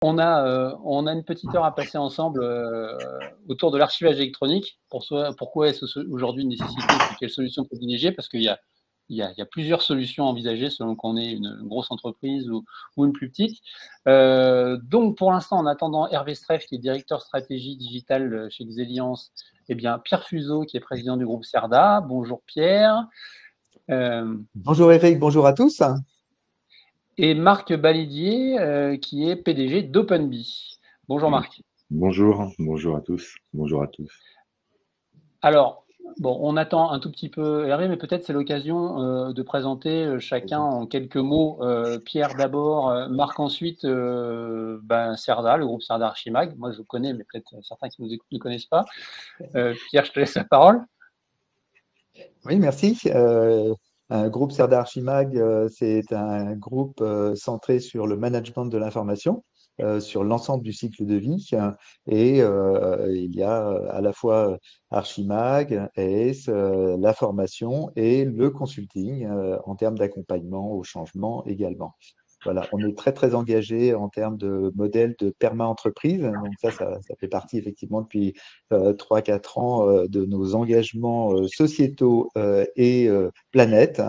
On a une petite heure à passer ensemble autour de l'archivage électronique. Pourquoi est-ce aujourd'hui une nécessité et puis quelles solutions privilégier? Parce qu'il y a plusieurs solutions envisagées selon qu'on est une grosse entreprise ou une plus petite. Donc, pour l'instant, en attendant Hervé Streff, qui est directeur stratégie digitale chez Xeliance, eh bien, Pierre Fuseau, qui est président du groupe CERDA. Bonjour Pierre. Bonjour Eric, bonjour à tous. Et Marc Balidier, qui est PDG d'OpenBee. Bonjour Marc. Bonjour, bonjour à tous, bonjour à tous. Alors, bon, on attend un tout petit peu Hervé, mais peut-être c'est l'occasion de présenter chacun en quelques mots. Pierre d'abord, Marc ensuite, CERDA, le groupe CERDA Archimag. Moi, je connais, mais peut-être certains qui nous écoutent ne connaissent pas. Pierre, je te laisse la parole. Oui, merci. Un groupe CERDA Archimag, c'est un groupe centré sur le management de l'information, sur l'ensemble du cycle de vie. Et il y a à la fois Archimag, ES, la formation et le consulting en termes d'accompagnement au changement également. Voilà, on est très, très engagé en termes de modèle de perma-entreprise. Donc ça fait partie effectivement depuis 3-4 ans de nos engagements sociétaux et planète.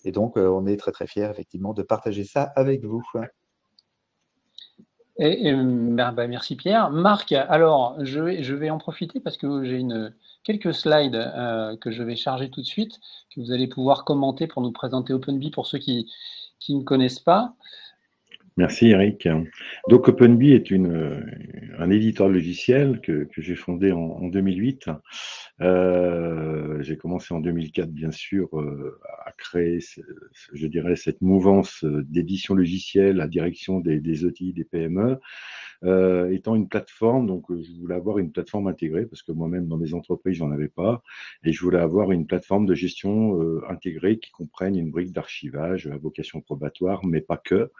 Et donc, on est très, très fiers effectivement de partager ça avec vous. Merci Pierre. Marc, alors je vais en profiter parce que j'ai quelques slides que je vais charger tout de suite, que vous allez pouvoir commenter pour nous présenter OpenBee pour ceux qui ne connaissent pas. Merci Eric. Donc OpenBee est un éditeur logiciel que j'ai fondé en 2008. J'ai commencé en 2004 bien sûr à créer, je dirais, cette mouvance d'édition logicielle à direction des ETI, des PME. Étant une plateforme, donc je voulais avoir une plateforme intégrée parce que moi-même dans mes entreprises j'en avais pas, et je voulais avoir une plateforme de gestion intégrée qui comprenne une brique d'archivage à vocation probatoire, mais pas que,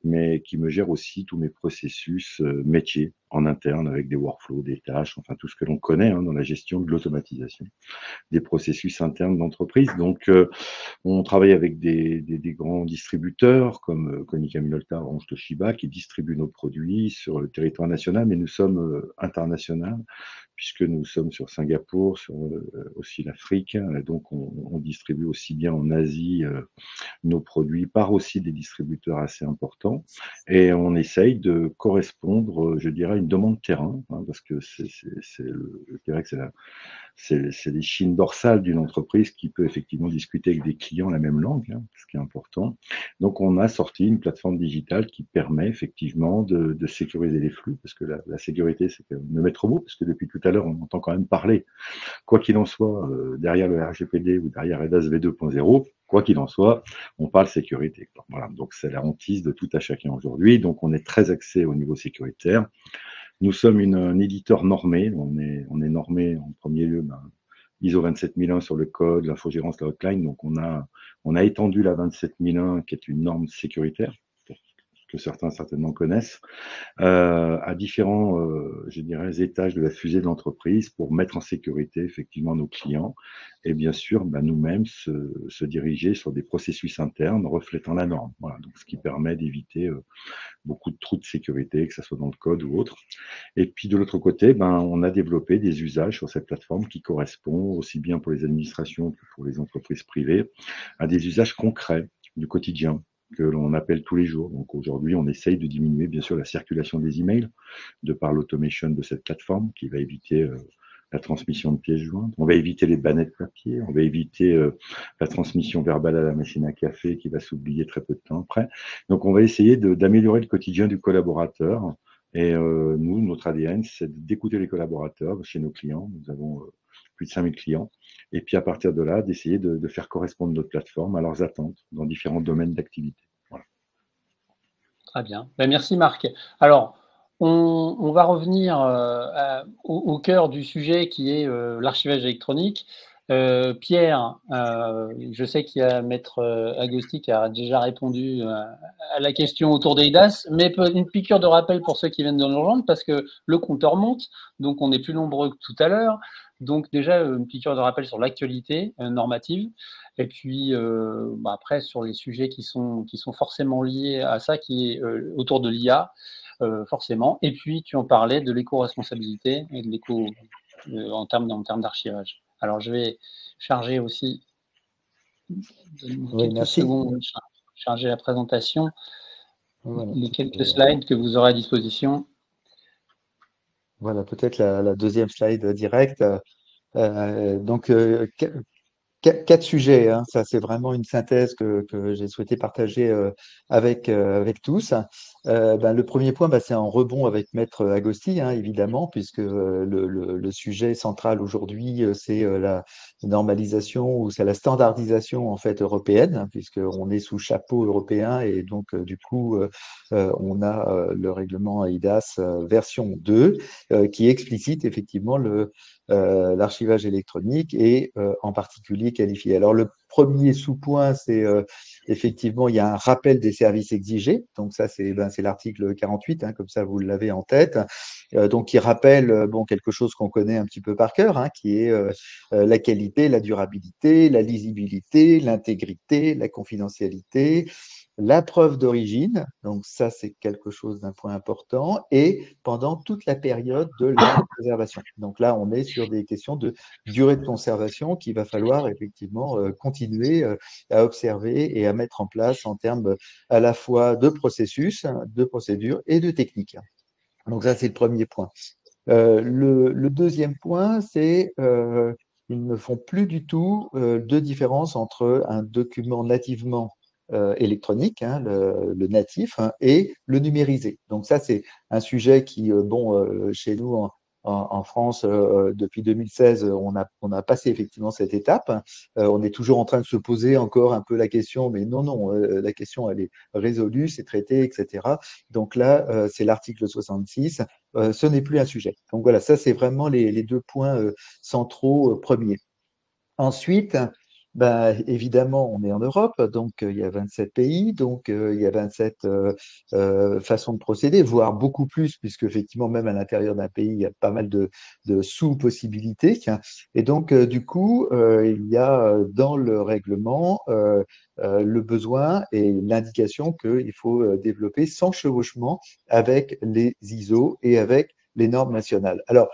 mais qui me gère aussi tous mes processus métiers en interne avec des workflows, des tâches, enfin tout ce que l'on connaît dans la gestion de l'automatisation des processus internes d'entreprise. Donc on travaille avec des grands distributeurs comme Konica Minolta, Orange, Toshiba, qui distribuent nos produits sur le territoire national, mais nous sommes internationaux, puisque nous sommes sur Singapour, sur aussi l'Afrique. Donc on distribue aussi bien en Asie nos produits par aussi des distributeurs assez importants. Et on essaye de correspondre, je dirais, à une demande terrain, parce que je dirais que c'est les chines dorsales d'une entreprise qui peut effectivement discuter avec des clients la même langue, ce qui est important. Donc, on a sorti une plateforme digitale qui permet effectivement de sécuriser les flux, parce que la sécurité, c'est quand même le maître mot, parce que depuis tout à l'heure, on entend quand même parler, quoi qu'il en soit, derrière le RGPD ou derrière EDAS V2.0, quoi qu'il en soit, on parle sécurité. Voilà, donc c'est la hantise de tout à chacun aujourd'hui. Donc, on est très axé au niveau sécuritaire. Nous sommes un éditeur normé. On est normé en premier lieu ISO 27001 sur le code, l'infogérance, la hotline. Donc, on a étendu la 27001, qui est une norme sécuritaire, que certains certainement connaissent, à différents, je dirais, étages de la fusée de l'entreprise pour mettre en sécurité effectivement nos clients et bien sûr nous-mêmes se diriger sur des processus internes reflétant la norme. Voilà, donc ce qui permet d'éviter beaucoup de trous de sécurité, que ce soit dans le code ou autre. Et puis de l'autre côté, on a développé des usages sur cette plateforme qui correspondent aussi bien pour les administrations que pour les entreprises privées à des usages concrets du quotidien que l'on appelle tous les jours. Donc aujourd'hui, on essaye de diminuer bien sûr la circulation des emails de par l'automation de cette plateforme qui va éviter la transmission de pièces jointes. On va éviter les bannets de papier, on va éviter la transmission verbale à la machine à café qui va s'oublier très peu de temps après. Donc on va essayer d'améliorer le quotidien du collaborateur. Et nous, notre ADN, c'est d'écouter les collaborateurs chez nos clients. Nous avons plus de 5000 clients. Et puis à partir de là, d'essayer de faire correspondre notre plateforme à leurs attentes dans différents domaines d'activité. Voilà. Très bien. Merci Marc. Alors, on va revenir au cœur du sujet qui est l'archivage électronique. Pierre, je sais qu'il y a Maître Agosti qui a déjà répondu à la question autour des IDAS, mais une piqûre de rappel pour ceux qui viennent de nous rejoindre parce que le compteur monte, donc on est plus nombreux que tout à l'heure. Donc déjà, une piqûre de rappel sur l'actualité normative. Et puis après, sur les sujets qui sont forcément liés à ça, qui est autour de l'IA. forcément. Et puis, tu en parlais de l'éco-responsabilité et de l'éco en termes d'archivage. Alors, je vais charger aussi, Oui, quelques merci. secondes, charger la présentation, Voilà, les quelques slides que vous aurez à disposition. voilà, peut-être la deuxième slide directe. Donc, quatre sujets, hein. Ça, c'est vraiment une synthèse que j'ai souhaité partager avec tous. Le premier point, c'est en rebond avec Maître Agosti, hein, évidemment, puisque le sujet central aujourd'hui, c'est la normalisation ou c'est la standardisation en fait européenne, hein, puisqu'on est sous chapeau européen et donc du coup, on a le règlement EIDAS version 2 qui explicite effectivement l'archivage électronique et en particulier qualifié. Alors le premier sous-point, c'est effectivement, il y a un rappel des services exigés. Donc ça, c'est l'article 48, hein, comme ça vous l'avez en tête. Donc qui rappelle quelque chose qu'on connaît un petit peu par cœur, hein, qui est la qualité, la durabilité, la lisibilité, l'intégrité, la confidentialité, la preuve d'origine, donc ça c'est quelque chose d'un point important, et pendant toute la période de la préservation. Donc là, on est sur des questions de durée de conservation qu'il va falloir effectivement continuer à observer et à mettre en place en termes à la fois de processus, de procédures et de techniques. Donc ça, c'est le premier point. Le deuxième point, c'est ils ne font plus du tout de différence entre un document nativement électronique, hein, le natif, hein, et le numérisé. Donc ça, c'est un sujet qui, chez nous en France, depuis 2016, on a passé effectivement cette étape. On est toujours en train de se poser encore un peu la question, mais non, la question, elle est résolue, c'est traité, etc. Donc là, c'est l'article 66. Ce n'est plus un sujet. Donc voilà, ça, c'est vraiment les deux points centraux premiers. Ensuite, évidemment, on est en Europe, donc il y a 27 pays, donc il y a 27 façons de procéder, voire beaucoup plus, puisque effectivement, même à l'intérieur d'un pays, il y a pas mal de sous-possibilités. Et donc, du coup, il y a dans le règlement le besoin et l'indication qu'il faut développer sans chevauchement avec les ISO et avec les normes nationales. Alors,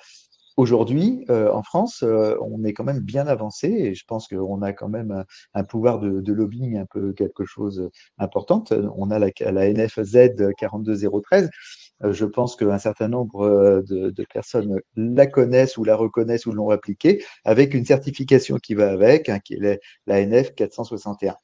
aujourd'hui, en France, on est quand même bien avancé et je pense qu'on a quand même un pouvoir de lobbying un peu quelque chose important. On a la NFZ 42013. Je pense qu'un certain nombre de personnes la connaissent ou la reconnaissent ou l'ont appliquée avec une certification qui va avec, hein, qui est la NF 461.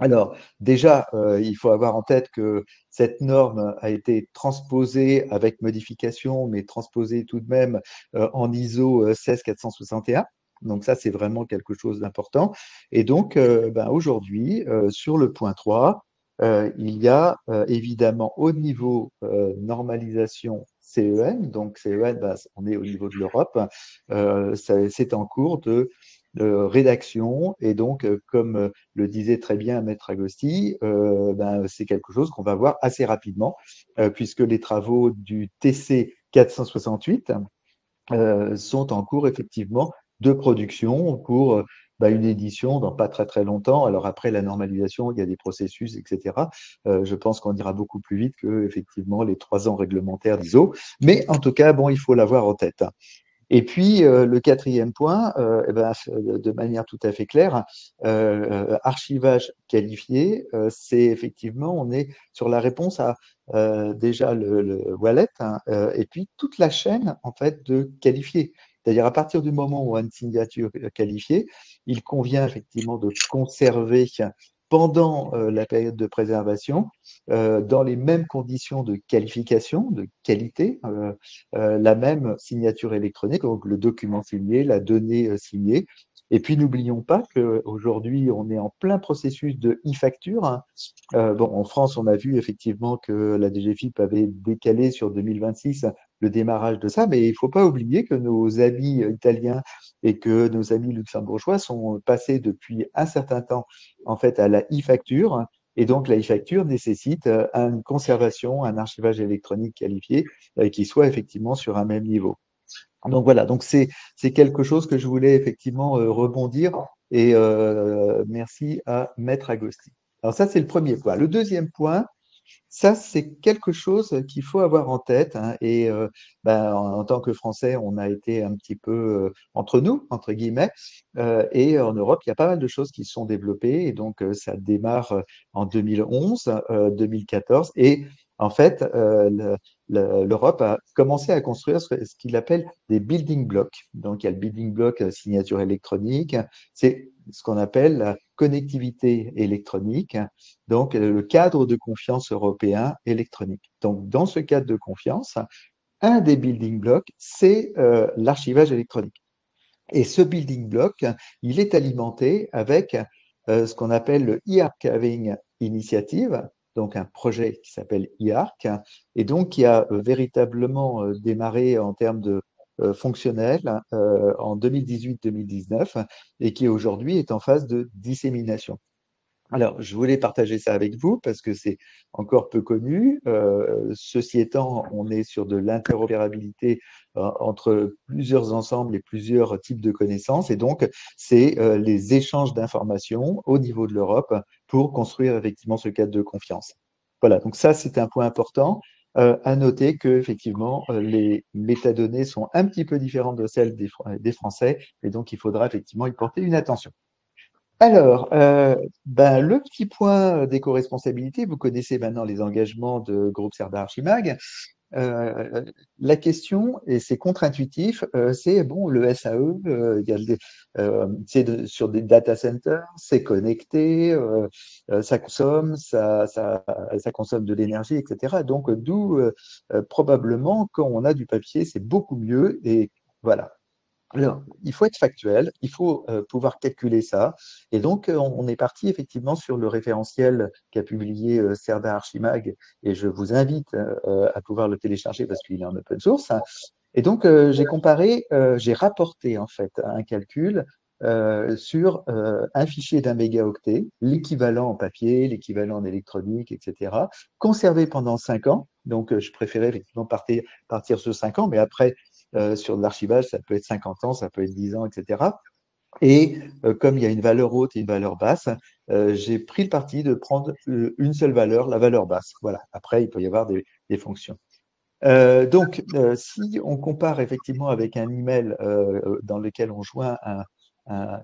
Alors, déjà, il faut avoir en tête que cette norme a été transposée avec modification, mais transposée tout de même en ISO 16461. Donc ça, c'est vraiment quelque chose d'important. Et donc, aujourd'hui, sur le point 3, il y a évidemment au niveau normalisation CEN, donc CEN, on est au niveau de l'Europe, c'est en cours de rédaction et donc, comme le disait très bien Maître Agosti, c'est quelque chose qu'on va voir assez rapidement, puisque les travaux du TC 468 sont en cours effectivement de production pour une édition dans pas très très longtemps. Alors après la normalisation, il y a des processus, etc. Je pense qu'on ira beaucoup plus vite que effectivement les 3 ans réglementaires d'ISO. Mais en tout cas, bon, il faut l'avoir en tête. Et puis, le quatrième point, de manière tout à fait claire, archivage qualifié, c'est effectivement, on est sur la réponse à déjà le wallet, hein, et puis toute la chaîne en fait de qualifié. C'est-à-dire à partir du moment où on a une signature qualifiée, il convient effectivement de conserver pendant la période de préservation, dans les mêmes conditions de qualification, de qualité, la même signature électronique, donc le document signé, la donnée signée. Et puis, n'oublions pas qu'aujourd'hui, on est en plein processus de e-facture, hein. En France, on a vu effectivement que la DGFiP avait décalé sur 2026 le démarrage de ça, mais il ne faut pas oublier que nos amis italiens et que nos amis luxembourgeois sont passés depuis un certain temps en fait à la e-facture. Et donc, la e-facture nécessite une conservation, un archivage électronique qualifié qui soit effectivement sur un même niveau. Donc voilà, donc c'est quelque chose que je voulais effectivement rebondir et merci à Maître Agosti. Alors ça, c'est le premier point. Le deuxième point, Ça, c'est quelque chose qu'il faut avoir en tête, hein, et en tant que Français, on a été un petit peu entre nous, entre guillemets, et en Europe, il y a pas mal de choses qui se sont développées, et donc ça démarre en 2011, 2014, et en fait, l'Europe a commencé à construire ce qu'il appelle des building blocks. Donc, il y a le building block signature électronique, c'est ce qu'on appelle la connectivité électronique, donc le cadre de confiance européen électronique. Donc, dans ce cadre de confiance, un des building blocks, c'est l'archivage électronique. Et ce building block, il est alimenté avec ce qu'on appelle le e-archiving initiative, donc un projet qui s'appelle e-arch, et donc qui a véritablement démarré en termes de fonctionnel en 2018-2019 et qui aujourd'hui est en phase de dissémination. Alors, je voulais partager ça avec vous parce que c'est encore peu connu. Ceci étant, on est sur de l'interopérabilité entre plusieurs ensembles et plusieurs types de connaissances. Et donc, c'est les échanges d'informations au niveau de l'Europe pour construire effectivement ce cadre de confiance. Voilà, donc ça, c'est un point important. À noter que effectivement, les métadonnées sont un petit peu différentes de celles des Français. Et donc, il faudra effectivement y porter une attention. Alors, le petit point d'éco-responsabilité, vous connaissez maintenant les engagements de groupe Serdar Archimag. La question, et c'est contre-intuitif, c'est bon, le SAE, c'est sur des data centers, c'est connecté, ça consomme, ça consomme de l'énergie, etc. Donc, d'où probablement quand on a du papier, c'est beaucoup mieux. Et voilà. Alors, il faut être factuel, il faut pouvoir calculer ça. Et donc, on est parti effectivement sur le référentiel qu'a publié Serdar Archimag, et je vous invite à pouvoir le télécharger parce qu'il est en open source. Et donc, j'ai comparé, j'ai rapporté en fait un calcul sur un fichier d'un mégaoctet, l'équivalent en papier, l'équivalent en électronique, etc., conservé pendant 5 ans. Donc, je préférais effectivement partir sur 5 ans, mais après, sur de l'archivage, ça peut être 50 ans, ça peut être 10 ans, etc. Et comme il y a une valeur haute et une valeur basse, j'ai pris le parti de prendre une seule valeur, la valeur basse. Voilà. Après, il peut y avoir des fonctions. Donc, si on compare effectivement avec un email dans lequel on joint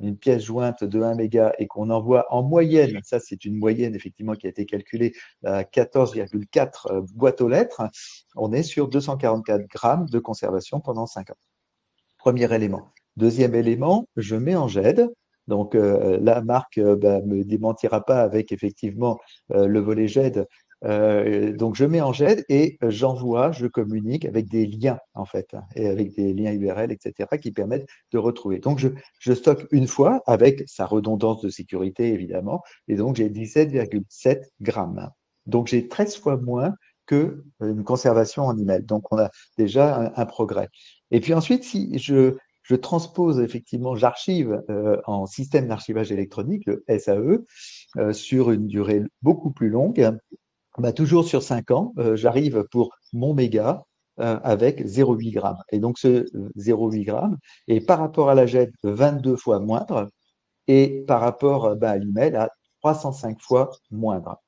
une pièce jointe de 1 méga et qu'on envoie en moyenne, ça c'est une moyenne effectivement qui a été calculée à 14,4 boîtes aux lettres, on est sur 244 grammes de conservation pendant 5 ans. Premier élément. Deuxième élément, je mets en GED. Donc la marque me démentira pas avec effectivement le volet GED. Donc je mets en GED et j'envoie, je communique avec des liens en fait, et avec des liens URL, etc., qui permettent de retrouver. Donc je stocke une fois avec sa redondance de sécurité évidemment, et donc j'ai 17,7 grammes. Donc j'ai 13 fois moins que une conservation en email. Donc on a déjà un progrès. Et puis ensuite, si je transpose effectivement, j'archive en système d'archivage électronique, le SAE, sur une durée beaucoup plus longue, toujours sur 5 ans, j'arrive pour mon méga avec 0,8 grammes. Et donc ce 0,8 grammes est par rapport à la JET 22 fois moindre et par rapport à l'email à 305 fois moindre.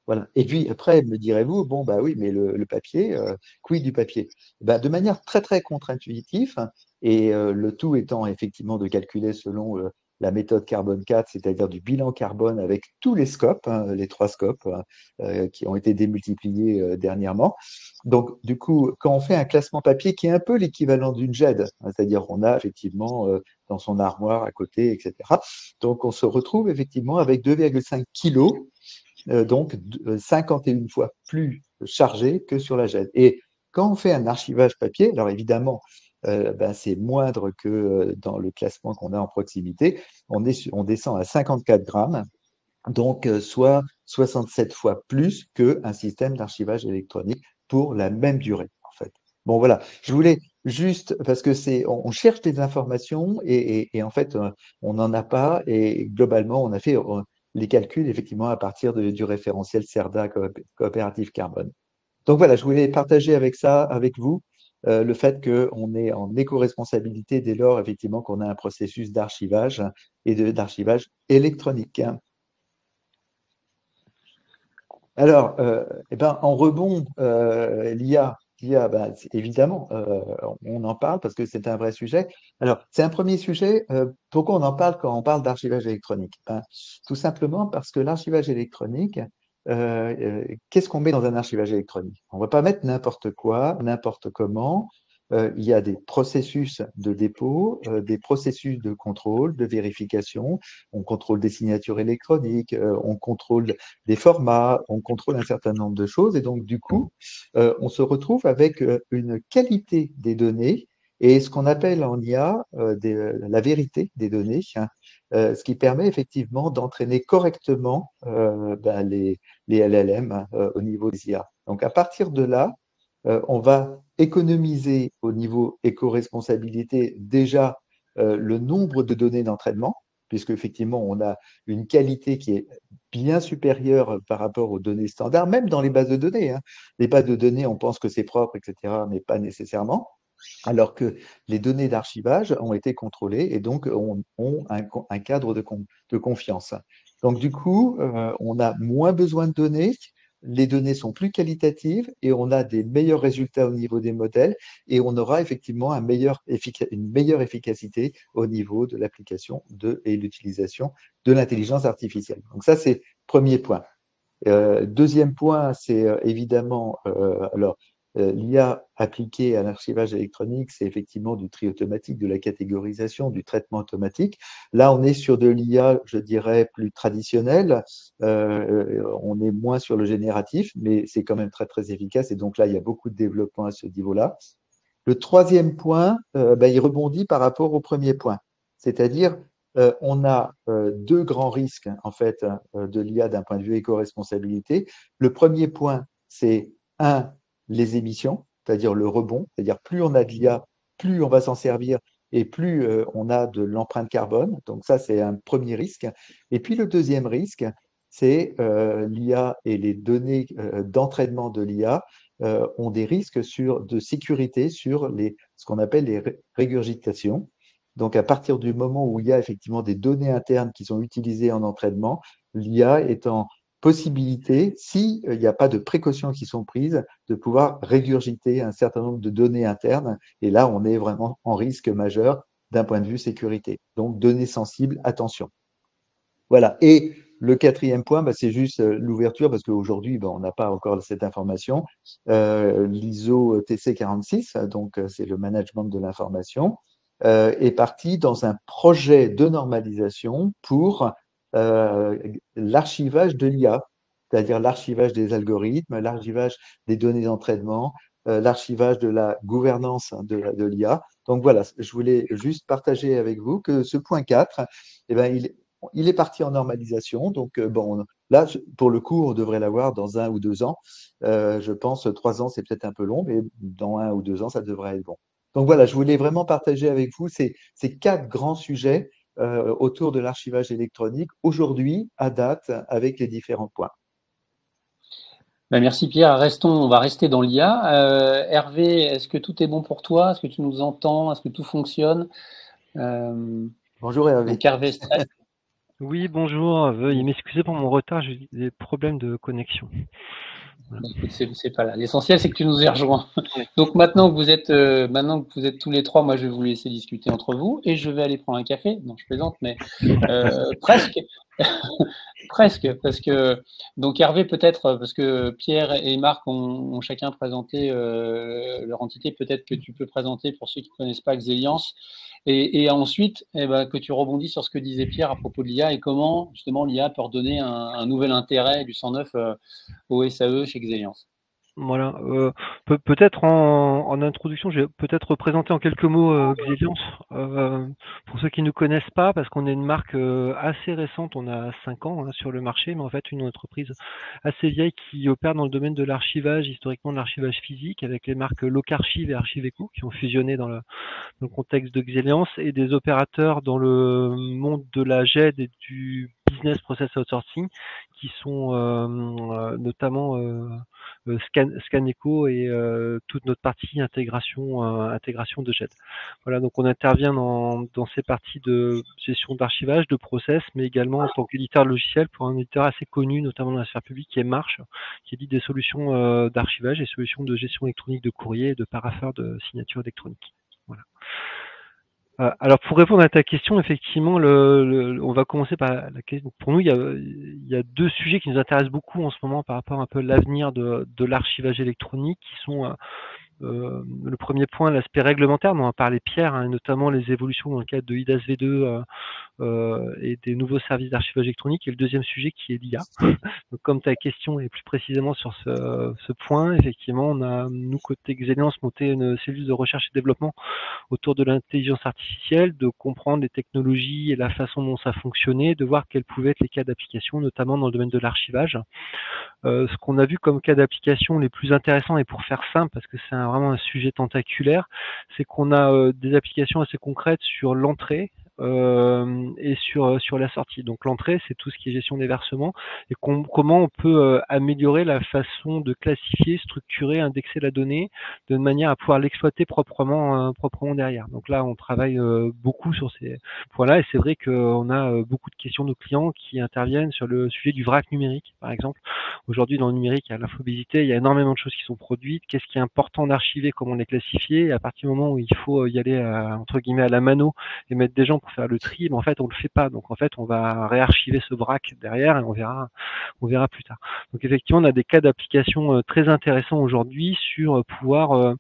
Voilà. Et puis après, me direz-vous, bon, bah oui, mais le papier, quid du papier? De manière très, très contre-intuitive, et le tout étant effectivement de calculer selon la méthode carbone 4, c'est-à-dire du bilan carbone avec tous les scopes, hein, les 3 scopes qui ont été démultipliés dernièrement. Donc, du coup, quand on fait un classement papier qui est un peu l'équivalent d'une GED, hein, c'est-à-dire on a effectivement dans son armoire à côté, etc. Donc, on se retrouve effectivement avec 2,5 kilos donc 51 fois plus chargé que sur la GED. Et quand on fait un archivage papier, alors évidemment, c'est moindre que dans le classement qu'on a en proximité, on descend à 54 grammes, donc soit 67 fois plus qu'un système d'archivage électronique pour la même durée, en fait. Bon, voilà, je voulais juste, parce que on cherche des informations et en fait, on n'en a pas, et globalement, on a fait les calculs effectivement à partir du référentiel CERDA coopérative carbone. Donc voilà, je voulais partager avec vous le fait qu'on est en éco-responsabilité dès lors effectivement qu'on a un processus d'archivage et d'archivage électronique. Alors, eh ben, en rebond, l'IA, ben, évidemment, on en parle parce que c'est un vrai sujet. Alors, c'est un premier sujet. Pourquoi on en parle quand on parle d'archivage électronique? Ben, tout simplement parce que l'archivage électronique, qu'est-ce qu'on met dans un archivage électronique? On ne va pas mettre n'importe quoi, n'importe comment. Il y a des processus de dépôt, des processus de contrôle, de vérification. On contrôle des signatures électroniques, on contrôle des formats, on contrôle un certain nombre de choses et donc du coup, on se retrouve avec une qualité des données et ce qu'on appelle en IA la vérité des données, hein, ce qui permet effectivement d'entraîner correctement ben, les LLM hein, au niveau des IA. Donc à partir de là, on va économiser au niveau éco-responsabilité déjà le nombre de données d'entraînement, puisque effectivement on a une qualité qui est bien supérieure par rapport aux données standards, même dans les bases de données, hein. Les bases de données, on pense que c'est propre, etc., mais pas nécessairement. Alors que les données d'archivage ont été contrôlées et donc ont un cadre de confiance. Donc du coup, on a moins besoin de données, les données sont plus qualitatives et on a des meilleurs résultats au niveau des modèles et on aura effectivement une meilleure efficacité au niveau de l'application et l'utilisation de l'intelligence artificielle. Donc ça, c'est premier point. Deuxième point, c'est évidemment, l'IA appliquée à l'archivage électronique, c'est effectivement du tri automatique, de la catégorisation, du traitement automatique. Là, on est sur de l'IA, je dirais, plus traditionnelle. On est moins sur le génératif, mais c'est quand même très, très efficace. Et donc là, il y a beaucoup de développement à ce niveau-là. Le troisième point, ben, il rebondit par rapport au premier point. C'est-à-dire, on a deux grands risques en fait de l'IA d'un point de vue éco-responsabilité. Le premier point, c'est les émissions, c'est-à-dire le rebond, c'est-à-dire plus on a de l'IA, plus on va s'en servir et plus on a de l'empreinte carbone. Donc ça, c'est un premier risque. Et puis le deuxième risque, c'est l'IA et les données d'entraînement de l'IA ont des risques de sécurité sur ce qu'on appelle les régurgitations. Donc, à partir du moment où il y a effectivement des données internes qui sont utilisées en entraînement, l'IA est en possibilité, s'il n'y a pas de précautions qui sont prises, de pouvoir régurgiter un certain nombre de données internes. Et là, on est vraiment en risque majeur d'un point de vue sécurité. Donc, données sensibles, attention. Voilà. Et le quatrième point, bah, c'est juste l'ouverture, parce qu'aujourd'hui, bah, on n'a pas encore cette information. L'ISO TC46, donc c'est le management de l'information, est parti dans un projet de normalisation pour l'archivage de l'IA, c'est-à-dire l'archivage des algorithmes, l'archivage des données d'entraînement, l'archivage de la gouvernance de l'IA. Donc voilà, je voulais juste partager avec vous que ce point 4, eh ben, il est parti en normalisation. Donc, bon, là, pour le coup, on devrait l'avoir dans 1 ou 2 ans. Je pense 3 ans, c'est peut-être un peu long, mais dans 1 ou 2 ans, ça devrait être bon. Donc voilà, je voulais vraiment partager avec vous ces 4 grands sujets autour de l'archivage électronique aujourd'hui, à date, avec les différents points. Ben, merci Pierre. On va rester dans l'IA. Hervé, est-ce que tout est bon pour toi? Est-ce que tu nous entends? Est-ce que tout fonctionne? Bonjour Hervé. Donc Hervé stresse. Oui, bonjour. Veuillez m'excuser pour mon retard, j'ai eu des problèmes de connexion. Voilà. Écoute, c'est pas là. L'essentiel, c'est que tu nous aies rejoints. Oui. Donc maintenant que vous êtes tous les trois, moi je vais vous laisser discuter entre vous et je vais aller prendre un café. Non, je plaisante, mais presque, presque, parce que donc Hervé peut-être parce que Pierre et Marc ont chacun présenté leur entité. Peut-être que tu peux présenter pour ceux qui ne connaissent pas Xeliance. Et ensuite, eh ben, que tu rebondis sur ce que disait Pierre à propos de l'IA et comment justement l'IA peut redonner un nouvel intérêt du 109 au SAE chez Xeliance. Voilà. Peut-être en introduction, je vais peut-être présenter en quelques mots Xeliance. Pour ceux qui ne nous connaissent pas, parce qu'on est une marque assez récente, on a 5 ans hein, sur le marché, mais en fait une entreprise assez vieille qui opère dans le domaine de l'archivage, historiquement de l'archivage physique, avec les marques Locarchive et Archiveco qui ont fusionné dans le contexte de Xeliance, et des opérateurs dans le monde de la GED et du business process outsourcing qui sont notamment ScanEco et toute notre partie intégration de JET. Voilà, donc on intervient dans ces parties de gestion d'archivage, de process, mais également en tant qu'éditeur logiciel pour un éditeur assez connu, notamment dans la sphère publique, qui est Marche, qui édite des solutions d'archivage et solutions de gestion électronique de courrier et de parapheur de signature électronique. Voilà. Alors pour répondre à ta question, effectivement, on va commencer par la question. Pour nous, il y a deux sujets qui nous intéressent beaucoup en ce moment par rapport un peu à l'avenir de l'archivage électronique, qui sont le premier point, l'aspect réglementaire, dont a parlé Pierre, hein, notamment les évolutions dans le cadre de IDAS V2 et des nouveaux services d'archivage électronique. Et le deuxième sujet qui est l'IA. Donc, comme ta question est plus précisément sur ce point, effectivement, on a, nous, côté Xeliance, monté une cellule de recherche et développement autour de l'intelligence artificielle, de comprendre les technologies et la façon dont ça fonctionnait, de voir quels pouvaient être les cas d'application, notamment dans le domaine de l'archivage. Ce qu'on a vu comme cas d'application les plus intéressants, et pour faire simple, parce que c'est vraiment un sujet tentaculaire, c'est qu'on a des applications assez concrètes sur l'entrée et sur la sortie. Donc l'entrée, c'est tout ce qui est gestion des versements et comment on peut améliorer la façon de classifier, structurer, indexer la donnée de manière à pouvoir l'exploiter proprement derrière. Donc là, on travaille beaucoup sur ces points-là et c'est vrai qu'on a beaucoup de questions de clients qui interviennent sur le sujet du vrac numérique, par exemple. Aujourd'hui, dans le numérique, il y a l'infobésité, il y a énormément de choses qui sont produites. Qu'est-ce qui est important d'archiver, comment les classifier? Et à partir du moment où il faut y aller entre guillemets à la mano et mettre des gens pour faire le tri, mais en fait on le fait pas. Donc en fait on va réarchiver ce vrac derrière et on verra plus tard. Donc effectivement on a des cas d'application très intéressants aujourd'hui sur pouvoir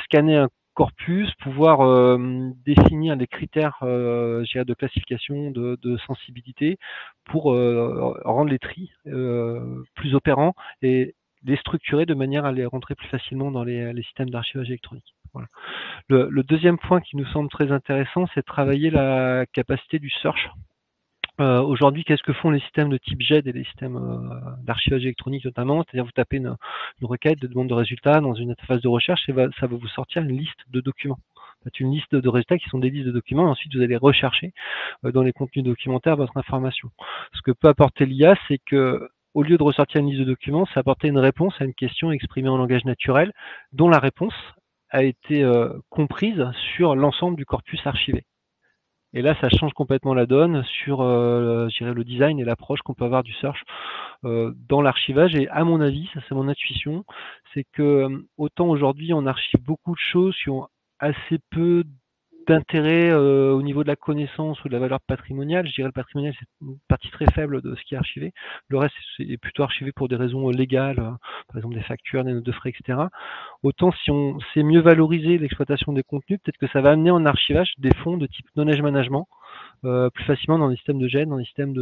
scanner un corpus, pouvoir définir des critères de classification, de sensibilité pour rendre les tris plus opérants et les structurer de manière à les rentrer plus facilement dans les systèmes d'archivage électronique. Voilà. Le deuxième point qui nous semble très intéressant, c'est de travailler la capacité du search. Aujourd'hui, qu'est-ce que font les systèmes de type GED et les systèmes d'archivage électronique notamment? C'est-à-dire vous tapez une requête de demande de résultats dans une interface de recherche et ça va vous sortir une liste de documents. C'est une liste de résultats qui sont des listes de documents et ensuite vous allez rechercher dans les contenus documentaires votre information. Ce que peut apporter l'IA, c'est que au lieu de ressortir une liste de documents, ça apporter une réponse à une question exprimée en langage naturel dont la réponse a été comprise sur l'ensemble du corpus archivé. Et là, ça change complètement la donne sur je dirais, le design et l'approche qu'on peut avoir du search dans l'archivage. Et à mon avis, ça c'est mon intuition, c'est que autant aujourd'hui on archive beaucoup de choses qui ont assez peu d'intérêt au niveau de la connaissance ou de la valeur patrimoniale. Je dirais le patrimonial, c'est une partie très faible de ce qui est archivé. Le reste est plutôt archivé pour des raisons légales, par exemple des factures, des notes de frais, etc. Autant si on sait mieux valoriser l'exploitation des contenus, peut-être que ça va amener en archivage des fonds de type knowledge management plus facilement dans les systèmes de GED, dans les systèmes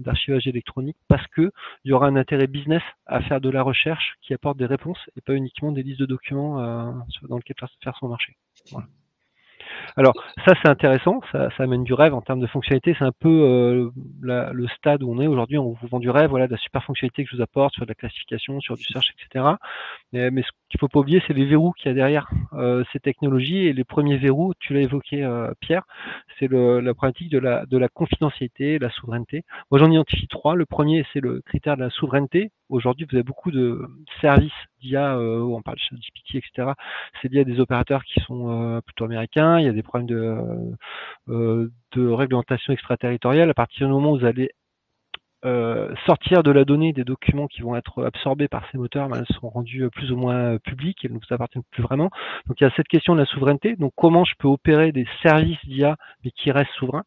d'archivage électronique, parce que il y aura un intérêt business à faire de la recherche qui apporte des réponses et pas uniquement des listes de documents dans lesquels faire son marché. Voilà. Alors ça c'est intéressant, ça amène du rêve en termes de fonctionnalité, c'est un peu le stade où on est aujourd'hui, on vous vend du rêve, voilà, de la super fonctionnalité que je vous apporte sur de la classification, sur du search, etc. Mais ce qu'il faut pas oublier, c'est les verrous qu'il y a derrière ces technologies, et les premiers verrous, tu l'as évoqué Pierre, c'est la problématique de la confidentialité, la souveraineté. Moi j'en identifie trois. Le premier, c'est le critère de la souveraineté. Aujourd'hui, vous avez beaucoup de services d'IA, où on parle de GPT, etc. C'est lié à des opérateurs qui sont plutôt américains. Il y a des problèmes de réglementation extraterritoriale. À partir du moment où vous allez sortir de la donnée des documents qui vont être absorbés par ces moteurs, elles sont rendues plus ou moins publiques, elles ne vous appartiennent plus vraiment. Donc il y a cette question de la souveraineté. Donc comment je peux opérer des services d'IA mais qui restent souverains?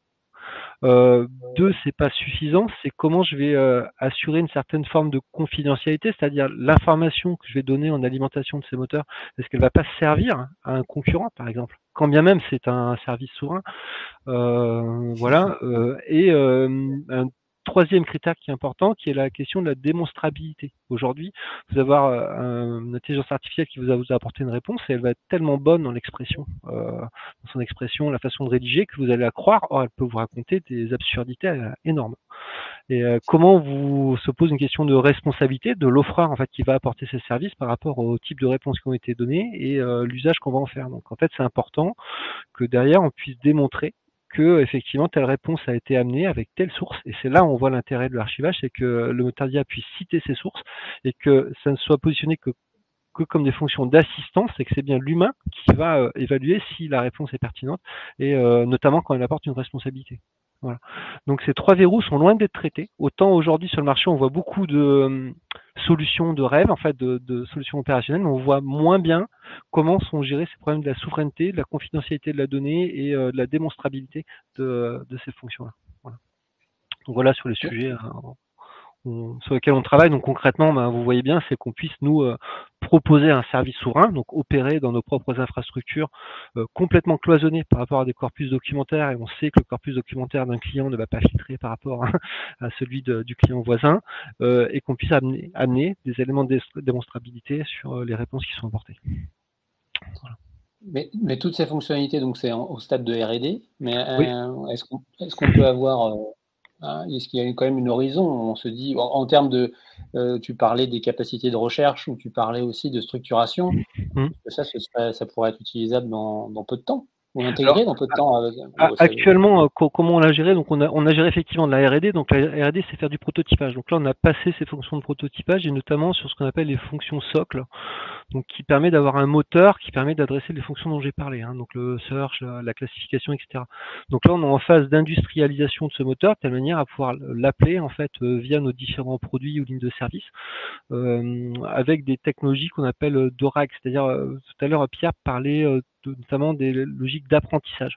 Deux, c'est pas suffisant, c'est comment je vais assurer une certaine forme de confidentialité, c'est-à-dire l'information que je vais donner en alimentation de ces moteurs, est-ce qu'elle va pas servir à un concurrent, par exemple, quand bien même c'est un service souverain, voilà. Et un troisième critère qui est important, qui est la question de la démonstrabilité. Aujourd'hui, vous allez avoir une intelligence artificielle qui vous a apporté une réponse et elle va être tellement bonne dans l'expression, dans son expression, la façon de rédiger, que vous allez la croire. Or, elle peut vous raconter des absurdités énormes. Et comment se pose une question de responsabilité de l'offreur en fait qui va apporter ces services par rapport au type de réponses qui ont été données et l'usage qu'on va en faire. Donc en fait, c'est important que derrière on puisse démontrer que effectivement telle réponse a été amenée avec telle source. Et c'est là où on voit l'intérêt de l'archivage, c'est que le moteur d'IA puisse citer ses sources et que ça ne soit positionné que comme des fonctions d'assistance, et que c'est bien l'humain qui va évaluer si la réponse est pertinente, et notamment quand elle apporte une responsabilité. Voilà. Donc ces 3 verrous sont loin d'être traités. Autant aujourd'hui sur le marché, on voit beaucoup de solutions de rêve, en fait, de solutions opérationnelles, mais on voit moins bien comment sont gérés ces problèmes de la souveraineté, de la confidentialité de la donnée et de la démonstrabilité de ces fonctions-là. Voilà. Donc voilà sur les sujets sur lesquels on travaille. Donc concrètement, vous voyez bien, c'est qu'on puisse nous proposer un service souverain, donc opérer dans nos propres infrastructures complètement cloisonnées par rapport à des corpus documentaires, et on sait que le corpus documentaire d'un client ne va pas filtrer par rapport à celui du client voisin, et qu'on puisse amener des éléments de démonstrabilité sur les réponses qui sont apportées. Voilà. Mais toutes ces fonctionnalités, donc c'est au stade de R&D, mais Oui. est-ce qu'on peut avoir... est-ce qu'il y a quand même une horizon? On se dit, en termes de, tu parlais des capacités de recherche ou tu parlais aussi de structuration, ça pourrait être utilisable dans peu de temps ou intégré dans peu de temps. Actuellement, comment on l'a géré? Donc on a géré effectivement de la R&D. Donc la R&D, c'est faire du prototypage. Donc là, on a passé ces fonctions de prototypage et notamment sur ce qu'on appelle les fonctions socles, donc qui permet d'avoir un moteur qui permet d'adresser les fonctions dont j'ai parlé, donc le search, la classification, etc. Donc là, on est en phase d'industrialisation de ce moteur de telle manière à pouvoir l'appeler en fait via nos différents produits ou lignes de service, avec des technologies qu'on appelle DORAG. C'est-à-dire, tout à l'heure, Pierre parlait notamment des logiques d'apprentissage.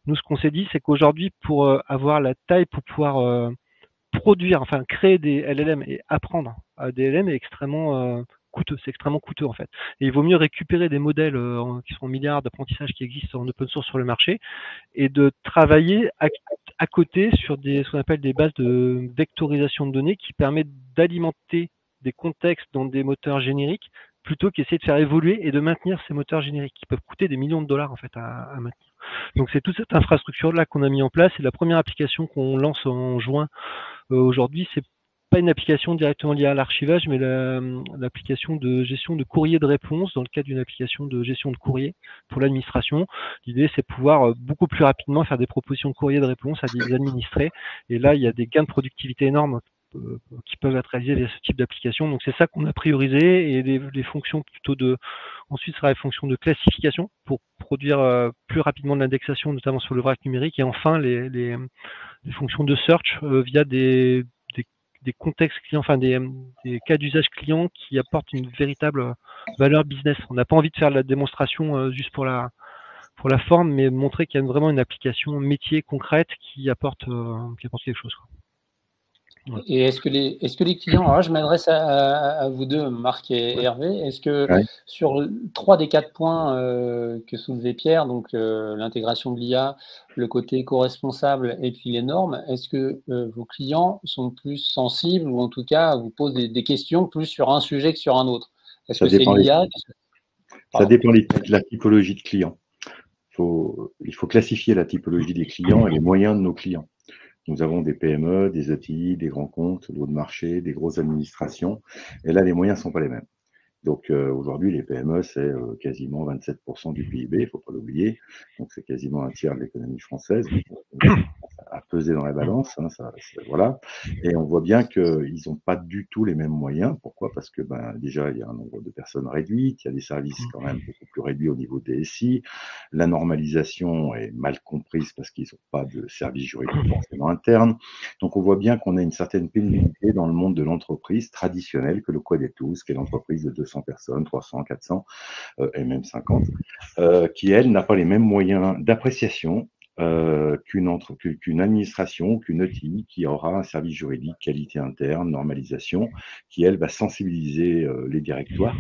Nous, ce qu'on s'est dit, c'est qu'aujourd'hui, pour avoir la taille pour pouvoir produire, enfin créer des LLM et apprendre à des LLM est extrêmement coûteux. C'est extrêmement coûteux en fait. Et il vaut mieux récupérer des modèles qui sont en milliards d'apprentissage qui existent en open source sur le marché et de travailler à côté sur ce qu'on appelle des bases de vectorisation de données qui permettent d'alimenter des contextes dans des moteurs génériques plutôt qu'essayer de faire évoluer et de maintenir ces moteurs génériques qui peuvent coûter des millions de dollars en fait à maintenir. Donc c'est toute cette infrastructure-là qu'on a mis en place et la première application qu'on lance en juin aujourd'hui, c'est pas une application directement liée à l'archivage, mais l'application de gestion de courrier de réponse dans le cadre d'une application de gestion de courrier pour l'administration. L'idée, c'est de pouvoir beaucoup plus rapidement faire des propositions de courrier de réponse à des administrés. Et là, il y a des gains de productivité énormes qui peuvent être réalisés via ce type d'application. Donc c'est ça qu'on a priorisé et les fonctions plutôt ensuite ce sera les fonctions de classification pour produire plus rapidement de l'indexation, notamment sur le vrac numérique, et enfin les fonctions de search via des contextes clients, enfin des cas d'usage clients qui apportent une véritable valeur business. On n'a pas envie de faire la démonstration juste pour la forme, mais montrer qu'il y a vraiment une application métier concrète qui apporte quelque chose. Ouais. Et est-ce que les clients, alors là, je m'adresse à vous deux, Marc et Hervé, est-ce que sur 3 des 4 points que soulevait Pierre, donc l'intégration de l'IA, le côté éco-responsable et puis les normes, est-ce que vos clients sont plus sensibles ou en tout cas vous posent des questions plus sur un sujet que sur un autre? Est-ce que c'est l'IA? Ça dépend de la typologie de clients. Il faut classifier la typologie des clients et les moyens de nos clients. Nous avons des PME, des ETI, des grands comptes, d'autres marchés, des grosses administrations. Et là, les moyens ne sont pas les mêmes. Donc aujourd'hui, les PME, c'est quasiment 27% du PIB, il ne faut pas l'oublier. Donc c'est quasiment un tiers de l'économie française. À peser dans la balance, voilà. Et on voit bien qu'ils n'ont pas du tout les mêmes moyens. Pourquoi? Parce que déjà, il y a un nombre de personnes réduites, il y a des services quand même beaucoup plus réduits au niveau des SI. La normalisation est mal comprise parce qu'ils n'ont pas de service juridique forcément interne. Donc on voit bien qu'on a une certaine pénibilité dans le monde de l'entreprise traditionnelle que le Quad et tous, qui est l'entreprise de 200 personnes, 300, 400 et même 50, qui, elle, n'a pas les mêmes moyens d'appréciation qu'une administration, qu'une ETI qui aura un service juridique, qualité interne, normalisation, qui, elle, va sensibiliser les directoires,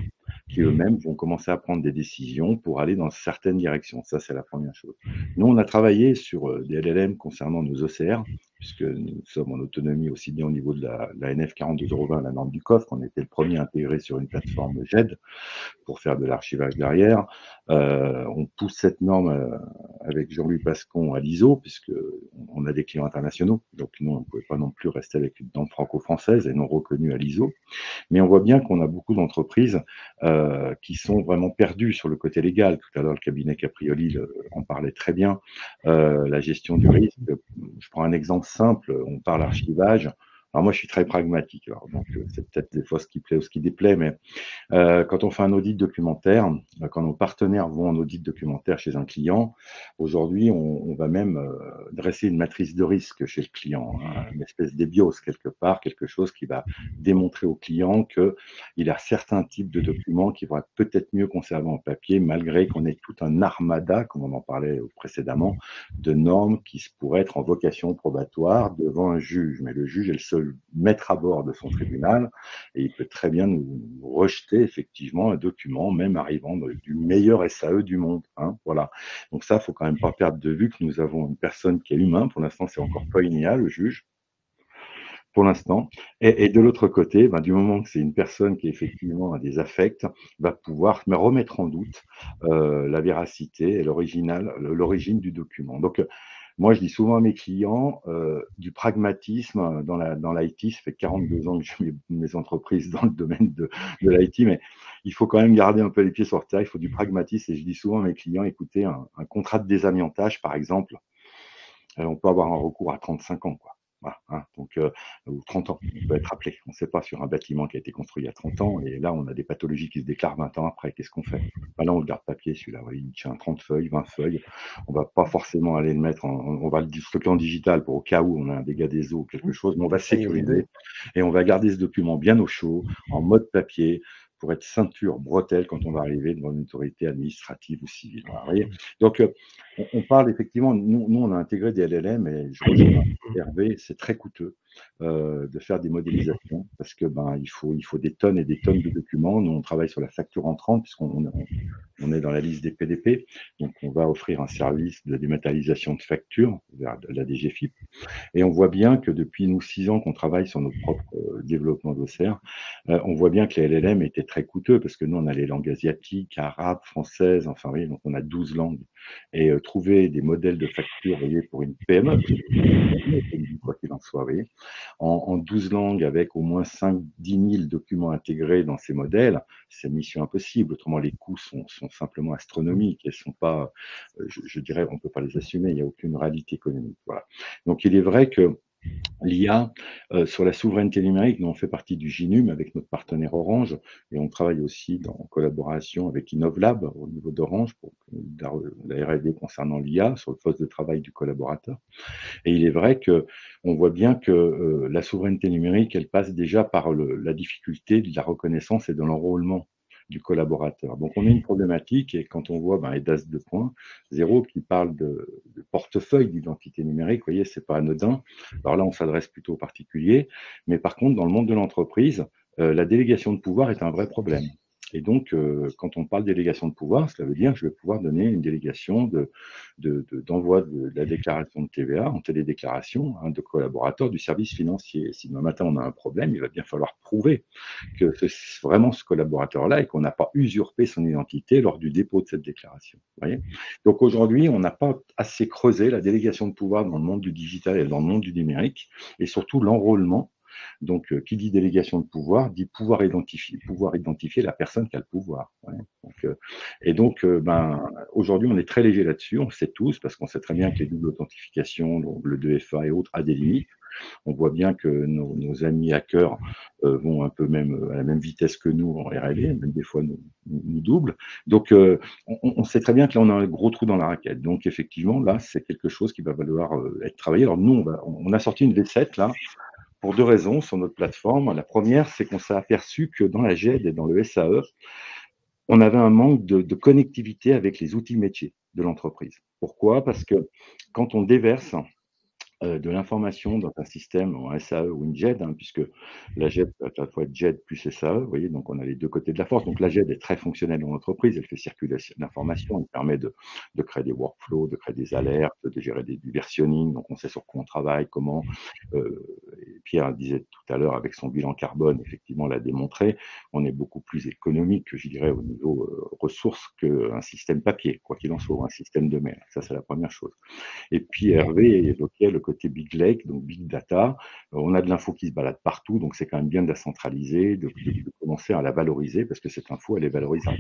qui eux-mêmes vont commencer à prendre des décisions pour aller dans certaines directions. Ça, c'est la première chose. Nous, on a travaillé sur des LLM concernant nos OCR, puisque nous sommes en autonomie aussi bien au niveau de la NF 4201, la norme du coffre. On était le premier intégré sur une plateforme GED pour faire de l'archivage derrière. On pousse cette norme avec Jean-Louis Pascon à l'ISO, puisque on a des clients internationaux, donc nous, on ne pouvait pas non plus rester avec une norme franco-française et non reconnue à l'ISO. Mais on voit bien qu'on a beaucoup d'entreprises qui sont vraiment perdues sur le côté légal. Tout à l'heure, le cabinet Caprioli en parlait très bien. La gestion du risque, je prends un exemple simple, on parle archivage. Alors moi, je suis très pragmatique, alors, donc c'est peut-être des fois ce qui plaît ou ce qui déplaît, mais quand on fait un audit documentaire, quand nos partenaires vont en audit documentaire chez un client, aujourd'hui, on va même dresser une matrice de risque chez le client, hein, une espèce d'ébios quelque part, quelque chose qui va démontrer au client qu'il a certains types de documents qui vont être peut-être mieux conservés en papier, malgré qu'on ait tout un armada, comme on en parlait précédemment, de normes qui pourraient être en vocation probatoire devant un juge. Mais le juge est le seul maître à bord de son tribunal et il peut très bien nous rejeter effectivement un document, même arrivant du meilleur SAE du monde. Hein, voilà. Donc ça, il faut quand même pas perdre de vue que nous avons une personne qui est humain. Pour l'instant, c'est encore pas une IA, le juge. Pour l'instant. Et de l'autre côté, du moment que c'est une personne qui effectivement a des affects, va pouvoir remettre en doute la véracité et l'origine du document. Donc, moi, je dis souvent à mes clients du pragmatisme dans l'IT. Ça fait 42 ans que j'ai mes entreprises dans le domaine de l'IT, mais il faut quand même garder un peu les pieds sur terre. Il faut du pragmatisme. Et je dis souvent à mes clients, écoutez, un contrat de désamiantage, par exemple, on peut avoir un recours à 35 ans, quoi. Voilà, hein, donc, ou 30 ans, on peut être appelé. On ne sait pas sur un bâtiment qui a été construit il y a 30 ans, et là, on a des pathologies qui se déclarent 20 ans après. Qu'est-ce qu'on fait? Là, on le garde papier, celui-là. Il tient 30 feuilles, 20 feuilles. On ne va pas forcément aller le mettre on va le stocker en digital pour au cas où on a un dégât des eaux ou quelque chose, mais on va sécuriser et on va garder ce document bien au chaud, en mode papier, pour être ceinture, bretelle quand on va arriver devant une autorité administrative ou civile. Voilà, vous voyez. Donc, on parle effectivement, nous, on a intégré des LLM et je rejoins Hervé, c'est très coûteux de faire des modélisations parce que il faut des tonnes et des tonnes de documents. Nous, on travaille sur la facture entrante puisqu'on est dans la liste des PDP, donc on va offrir un service de dématérialisation de factures vers la DGFiP. Et on voit bien que depuis nous 6 ans qu'on travaille sur notre propre développement d'OCR, on voit bien que les LLM étaient très coûteux parce que nous, on a les langues asiatiques, arabes, françaises, enfin, oui, donc on a 12 langues. Et trouver des modèles de facture, vous voyez, pour une PME, quoi qu'il en soit, vous voyez, en 12 langues avec au moins 5-10 000 documents intégrés dans ces modèles, c'est mission impossible. Autrement, les coûts sont simplement astronomiques et sont pas, je dirais, on ne peut pas les assumer, il n'y a aucune réalité économique. Voilà. Donc, il est vrai que l'IA, sur la souveraineté numérique, nous on fait partie du GINUM avec notre partenaire Orange et on travaille aussi en collaboration avec InnovLab au niveau d'Orange pour la R&D concernant l'IA sur le poste de travail du collaborateur. Et il est vrai que on voit bien que la souveraineté numérique, elle passe déjà par la difficulté de la reconnaissance et de l'enrôlement du collaborateur. Donc, on a une problématique et quand on voit EDAS 2.0 qui parle de portefeuille d'identité numérique, vous voyez, c'est pas anodin. Alors là, on s'adresse plutôt aux particuliers, mais par contre, dans le monde de l'entreprise, la délégation de pouvoir est un vrai problème. Et donc, quand on parle de délégation de pouvoir, cela veut dire que je vais pouvoir donner une délégation d'envoi de la déclaration de TVA en télédéclaration de collaborateurs du service financier. Si demain matin on a un problème, il va bien falloir prouver que c'est vraiment ce collaborateur-là et qu'on n'a pas usurpé son identité lors du dépôt de cette déclaration. Vous voyez. Donc aujourd'hui, on n'a pas assez creusé la délégation de pouvoir dans le monde du digital et dans le monde du numérique, et surtout l'enrôlement. Donc, qui dit délégation de pouvoir, dit pouvoir identifier la personne qui a le pouvoir. Ouais. Donc, aujourd'hui, on est très léger là-dessus, on le sait tous, parce qu'on sait très bien que les doubles authentifications, donc le 2FA et autres, a des limites. On voit bien que nos amis hackers vont un peu même à la même vitesse que nous en R&D, même des fois nous doublent. Donc, on sait très bien que là, on a un gros trou dans la raquette. Donc, effectivement, là, c'est quelque chose qui va falloir être travaillé. Alors, nous, on a sorti une V7, là, pour 2 raisons sur notre plateforme. La première, c'est qu'on s'est aperçu que dans la GED et dans le SAE, on avait un manque de connectivité avec les outils métiers de l'entreprise. Pourquoi? Parce que quand on déverse de l'information dans un système en SAE ou une GED, hein, puisque la GED peut être à la fois GED plus SAE, vous voyez, donc on a les deux côtés de la force. Donc la GED est très fonctionnelle dans l'entreprise, elle fait circuler l'information, elle permet de créer des workflows, de créer des alertes, de gérer du versionning, donc on sait sur quoi on travaille, comment. Et Pierre disait tout à l'heure avec son bilan carbone, effectivement l'a démontré, on est beaucoup plus économique, je dirais, au niveau ressources qu'un système papier, quoi qu'il en soit, ou un système de mail. Ça, c'est la première chose. Et puis Hervé évoquait le côté Big Lake, donc Big Data. On a de l'info qui se balade partout, donc c'est quand même bien de la centraliser, de commencer à la valoriser, parce que cette info, elle est valorisable.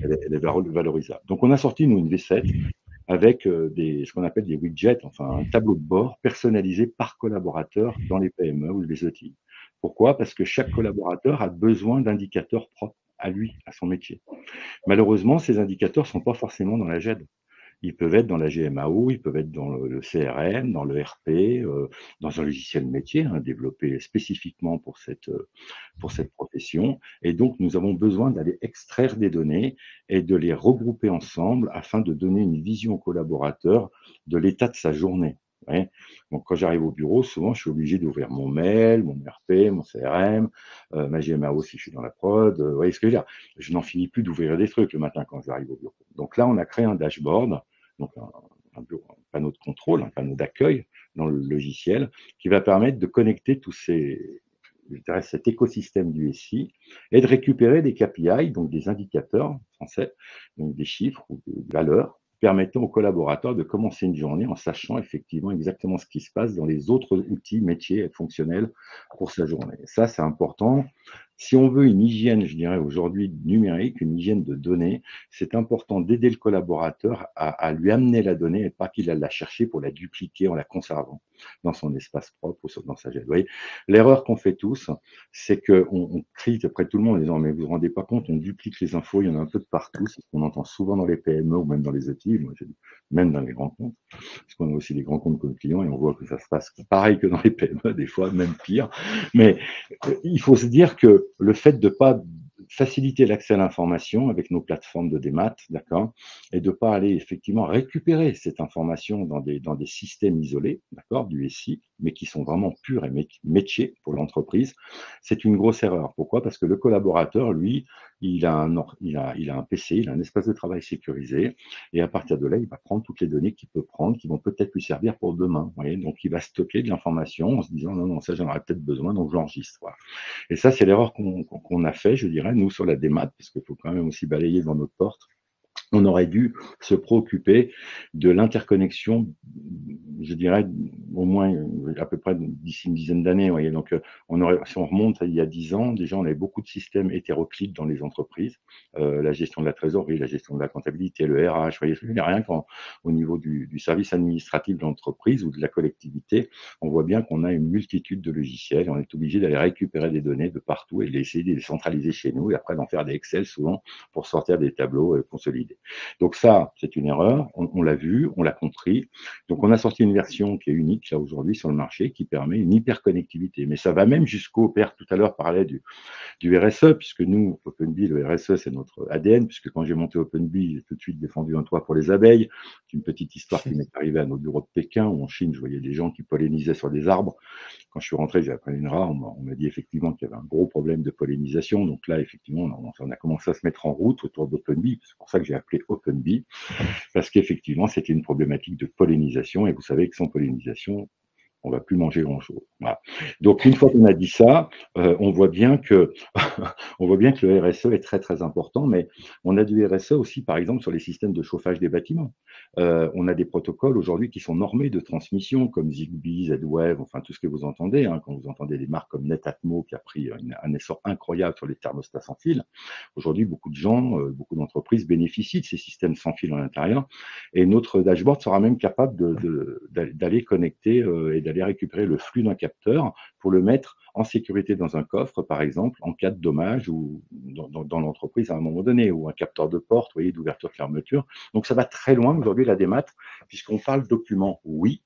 Elle est valorisable. Donc on a sorti, nous, une V7 avec ce qu'on appelle des widgets, enfin un tableau de bord personnalisé par collaborateur dans les PME ou les ETI. Pourquoi? Parce que chaque collaborateur a besoin d'indicateurs propres à lui, à son métier. Malheureusement, ces indicateurs ne sont pas forcément dans la GED. Ils peuvent être dans la GMAO, ils peuvent être dans le CRM, dans le RP, dans un logiciel métier développé spécifiquement pour cette profession. Et donc, nous avons besoin d'aller extraire des données et de les regrouper ensemble afin de donner une vision au collaborateur de l'état de sa journée. Ouais. Donc, quand j'arrive au bureau, souvent, je suis obligé d'ouvrir mon mail, mon RP, mon CRM, ma GMAO si je suis dans la prod. Vous voyez ce que je veux dire? Je n'en finis plus d'ouvrir des trucs le matin quand j'arrive au bureau. Donc là, on a créé un dashboard, donc un panneau de contrôle, un panneau d'accueil dans le logiciel qui va permettre de connecter tous cet écosystème du SI et de récupérer des KPI, donc des indicateurs français, donc des chiffres ou des valeurs permettant aux collaborateurs de commencer une journée en sachant effectivement exactement ce qui se passe dans les autres outils métiers et fonctionnels pour sa journée. Ça, c'est important. Si on veut une hygiène, je dirais aujourd'hui numérique, une hygiène de données, c'est important d'aider le collaborateur à lui amener la donnée et pas qu'il aille la chercher pour la dupliquer en la conservant dans son espace propre ou dans sa GED. Vous voyez, l'erreur qu'on fait tous, c'est qu'on crie après tout le monde en disant mais vous vous rendez pas compte, on duplique les infos, il y en a un peu de partout, c'est ce qu'on entend souvent dans les PME ou même dans les ETI, même dans les grands comptes, parce qu'on a aussi des grands comptes comme clients et on voit que ça se passe pareil que dans les PME, des fois même pire. Mais il faut se dire que le fait de ne pas faciliter l'accès à l'information avec nos plateformes de démat, d'accord, et de ne pas aller effectivement récupérer cette information dans des systèmes isolés, d'accord, du SI, mais qui sont vraiment purs et métiers pour l'entreprise, c'est une grosse erreur. Pourquoi? Parce que le collaborateur, lui, il a un PC, il a un espace de travail sécurisé, et à partir de là, il va prendre toutes les données qu'il peut prendre, qui vont peut-être lui servir pour demain. Vous voyez, donc, il va stocker de l'information en se disant non, ça, j'en aurais peut-être besoin, donc je l'enregistre. Voilà. Et ça, c'est l'erreur qu'on a fait, je dirais, nous, sur la démat, parce qu'il faut quand même aussi balayer dans notre porte. On aurait dû se préoccuper de l'interconnexion, je dirais, au moins à peu près d'ici une dizaine d'années. Voyez. Donc, si on remonte à il y a 10 ans, déjà, on avait beaucoup de systèmes hétéroclites dans les entreprises. La gestion de la trésorerie, la gestion de la comptabilité, le RH, voyez, il n'y a rien qu'au niveau du service administratif de l'entreprise ou de la collectivité, on voit bien qu'on a une multitude de logiciels. On est obligé d'aller récupérer des données de partout et essayer de les centraliser chez nous et après d'en faire des Excel souvent pour sortir des tableaux consolidés. Donc ça, c'est une erreur, on l'a vu, on l'a compris. Donc on a sorti une version qui est unique là aujourd'hui sur le marché qui permet une hyperconnectivité. Mais ça va même jusqu'au, Père tout à l'heure parlait du RSE, puisque nous, OpenBee, le RSE, c'est notre ADN, puisque quand j'ai monté OpenBee, j'ai tout de suite défendu un toit pour les abeilles. C'est une petite histoire qui m'est arrivée à nos bureaux de Pékin, où en Chine, je voyais des gens qui pollinisaient sur des arbres. Quand je suis rentré, j'ai appris une rare, on m'a dit effectivement qu'il y avait un gros problème de pollinisation. Donc là, effectivement, on a commencé à se mettre en route autour d'OpenBee. C'est pour ça que j'ai appelé OpenBee, parce qu'effectivement, c'était une problématique de pollinisation. Et vous savez que sans pollinisation, on va plus manger grand-chose. Voilà. Donc une fois qu'on a dit ça, on voit bien que le RSE est très très important, mais on a du RSE aussi, par exemple, sur les systèmes de chauffage des bâtiments. On a des protocoles aujourd'hui qui sont normés de transmission, comme Zigbee, Z-Wave, enfin tout ce que vous entendez, quand vous entendez des marques comme Netatmo qui a pris un essor incroyable sur les thermostats sans fil. Aujourd'hui, beaucoup de gens, beaucoup d'entreprises bénéficient de ces systèmes sans fil à l'intérieur, et notre dashboard sera même capable d'aller connecter et d'aller récupérer le flux d'un capteur pour le mettre en sécurité dans un coffre, par exemple, en cas de dommage ou dans l'entreprise à un moment donné, ou un capteur de porte, vous voyez, d'ouverture-fermeture. Donc ça va très loin aujourd'hui la démat, puisqu'on parle documents, oui,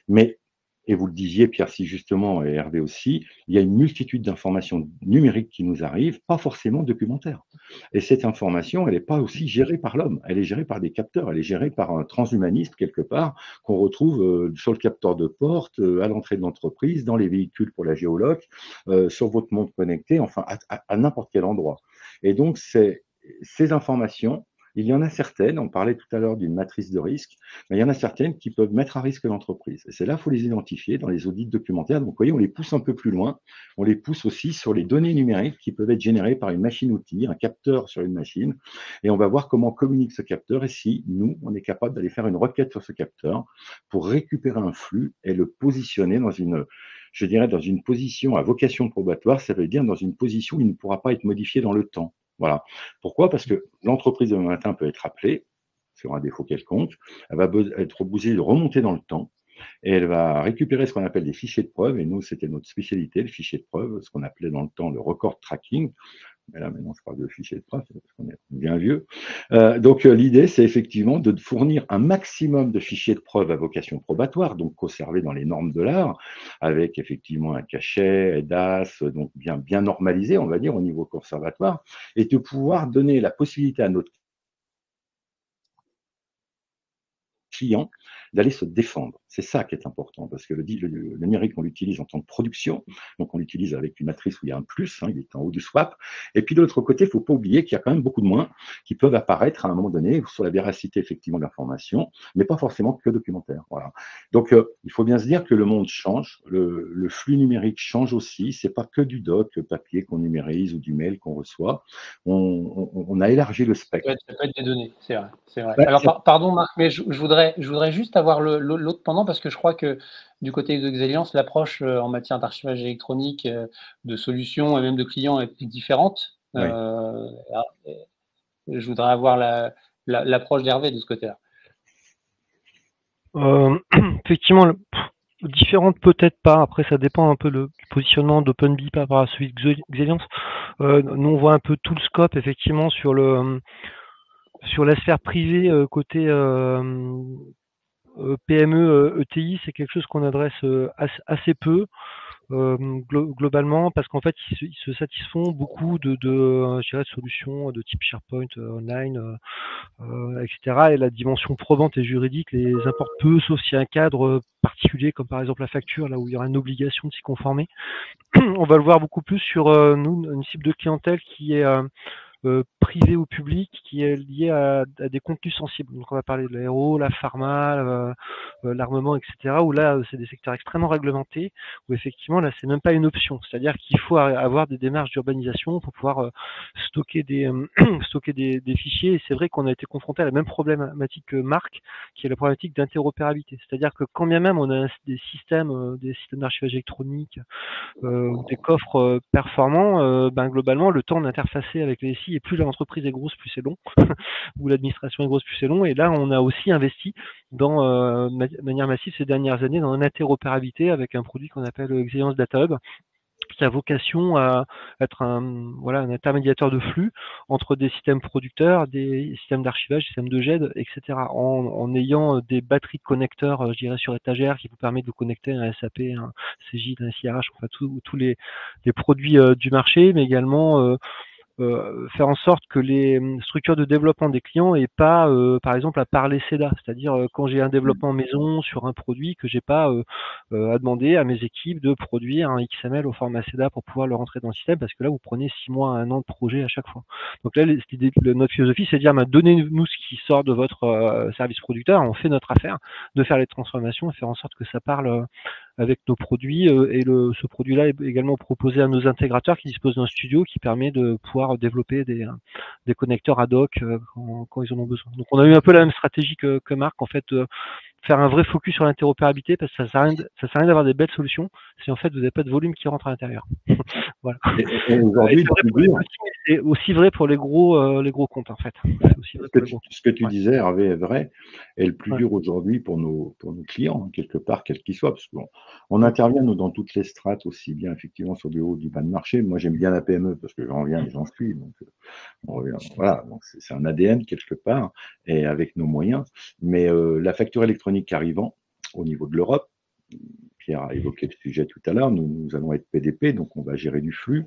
mais Et vous le disiez, Pierre, si justement, et Hervé aussi, il y a une multitude d'informations numériques qui nous arrivent, pas forcément documentaires. Et cette information, elle n'est pas aussi gérée par l'homme, elle est gérée par des capteurs, elle est gérée par un transhumaniste quelque part, qu'on retrouve sur le capteur de porte, à l'entrée de l'entreprise, dans les véhicules pour la géoloc, sur votre montre connectée, enfin à n'importe quel endroit. Et donc, ces informations, il y en a certaines, on parlait tout à l'heure d'une matrice de risque, mais il y en a certaines qui peuvent mettre à risque l'entreprise. Et c'est là qu'il faut les identifier dans les audits documentaires. Donc, vous voyez, on les pousse un peu plus loin. On les pousse aussi sur les données numériques qui peuvent être générées par une machine-outil, un capteur sur une machine. Et on va voir comment communique ce capteur et si nous, on est capable d'aller faire une requête sur ce capteur pour récupérer un flux et le positionner dans je dirais, dans une position à vocation probatoire. Ça veut dire dans une position où il ne pourra pas être modifié dans le temps. Voilà. Pourquoi? Parce que l'entreprise demain matin peut être appelée sur un défaut quelconque, elle va être obligée de remonter dans le temps et elle va récupérer ce qu'on appelle des fichiers de preuve. Et nous, c'était notre spécialité, le fichier de preuve, ce qu'on appelait dans le temps le record tracking. Mais là, maintenant, je parle de fichier de preuve, parce qu'on est bien vieux. Donc, l'idée, c'est effectivement de fournir un maximum de fichiers de preuve à vocation probatoire, donc conservés dans les normes de l'art, avec effectivement un cachet, EDAS, donc bien normalisé, on va dire, au niveau conservatoire, et de pouvoir donner la possibilité à notre client d'aller se défendre. C'est ça qui est important, parce que le numérique, on l'utilise en tant que production, donc on l'utilise avec une matrice où il y a un plus, il est en haut du swap, et puis de l'autre côté, il ne faut pas oublier qu'il y a quand même beaucoup de moins qui peuvent apparaître à un moment donné sur la véracité effectivement de l'information, mais pas forcément que documentaire. Voilà. Donc, il faut bien se dire que le monde change, le flux numérique change aussi, c'est pas que du doc, papier qu'on numérise ou du mail qu'on reçoit, on a élargi le spectre. Ça peut être des données, c'est vrai. Ouais, alors, pardon Marc, mais je voudrais juste avoir l'autre pendant, parce que je crois que du côté de Xeliance, l'approche en matière d'archivage électronique, de solutions et même de clients est différente. Oui. Je voudrais avoir l'approche d'Hervé de ce côté-là. Effectivement, différente peut-être pas. Après, ça dépend un peu du positionnement d'OpenBee par rapport à celui de Xeliance. Nous, on voit un peu tout le scope, effectivement, sur la sphère privée côté PME, ETI. C'est quelque chose qu'on adresse assez peu. Globalement, parce qu'en fait, ils se satisfont beaucoup de solutions de type SharePoint online, etc. Et la dimension probante et juridique les importe peu, sauf s'il y a un cadre particulier, comme par exemple la facture, là où il y aura une obligation de s'y conformer. On va le voir beaucoup plus sur nous, une cible de clientèle qui est privé ou public, qui est lié à des contenus sensibles. Donc on va parler de l'aéro, la pharma, l'armement, etc. Où là, c'est des secteurs extrêmement réglementés, où effectivement, là, c'est même pas une option. C'est-à-dire qu'il faut avoir des démarches d'urbanisation pour pouvoir stocker des fichiers. Et c'est vrai qu'on a été confronté à la même problématique que Marc, qui est la problématique d'interopérabilité. C'est-à-dire que quand bien même on a des systèmes d'archivage électronique, des coffres performants, globalement, le temps d'interfacer avec les SI, et plus l'entreprise est grosse, plus c'est long, ou l'administration est grosse, plus c'est long. Et là, on a aussi investi de manière massive ces dernières années dans une interopérabilité avec un produit qu'on appelle Xeliance Data Hub, qui a vocation à être un intermédiateur de flux entre des systèmes producteurs, des systèmes d'archivage, des systèmes de GED, etc. En ayant des batteries de connecteurs, je dirais, sur étagère, qui vous permettent de vous connecter à un SAP, un CJ, un SIRH, enfin tous les produits du marché, mais également faire en sorte que les structures de développement des clients aient pas, par exemple, à parler CEDA, c'est-à-dire quand j'ai un développement maison sur un produit, que j'ai pas à demander à mes équipes de produire un XML au format CEDA pour pouvoir le rentrer dans le système, parce que là, vous prenez 6 mois à 1 an de projet à chaque fois. Donc là, notre philosophie, c'est de dire, donnez-nous ce qui sort de votre service producteur, on fait notre affaire de faire les transformations et faire en sorte que ça parle avec nos produits, et ce produit-là est également proposé à nos intégrateurs qui disposent d'un studio qui permet de pouvoir développer des connecteurs ad hoc quand ils en ont besoin. Donc on a eu un peu la même stratégie que Marc, en fait, faire un vrai focus sur l'interopérabilité, parce que ça sert à rien d'avoir des belles solutions si en fait vous n'avez pas de volume qui rentre à l'intérieur. Voilà. Et aujourd'hui, c'est aussi vrai pour les gros comptes, en fait. Ce que tu disais, Hervé, est vrai. Et le plus dur aujourd'hui pour nos clients, quelque part, quel qu'il soit, parce qu'on intervient nous dans toutes les strates, aussi bien effectivement sur le haut du bas de marché. Moi, j'aime bien la PME parce que j'en viens et j'en suis. Donc, voilà, donc c'est un ADN quelque part, et avec nos moyens. Mais la facture électronique arrivant au niveau de l'Europe, Pierre a évoqué le sujet tout à l'heure, nous allons être PDP, donc on va gérer du flux.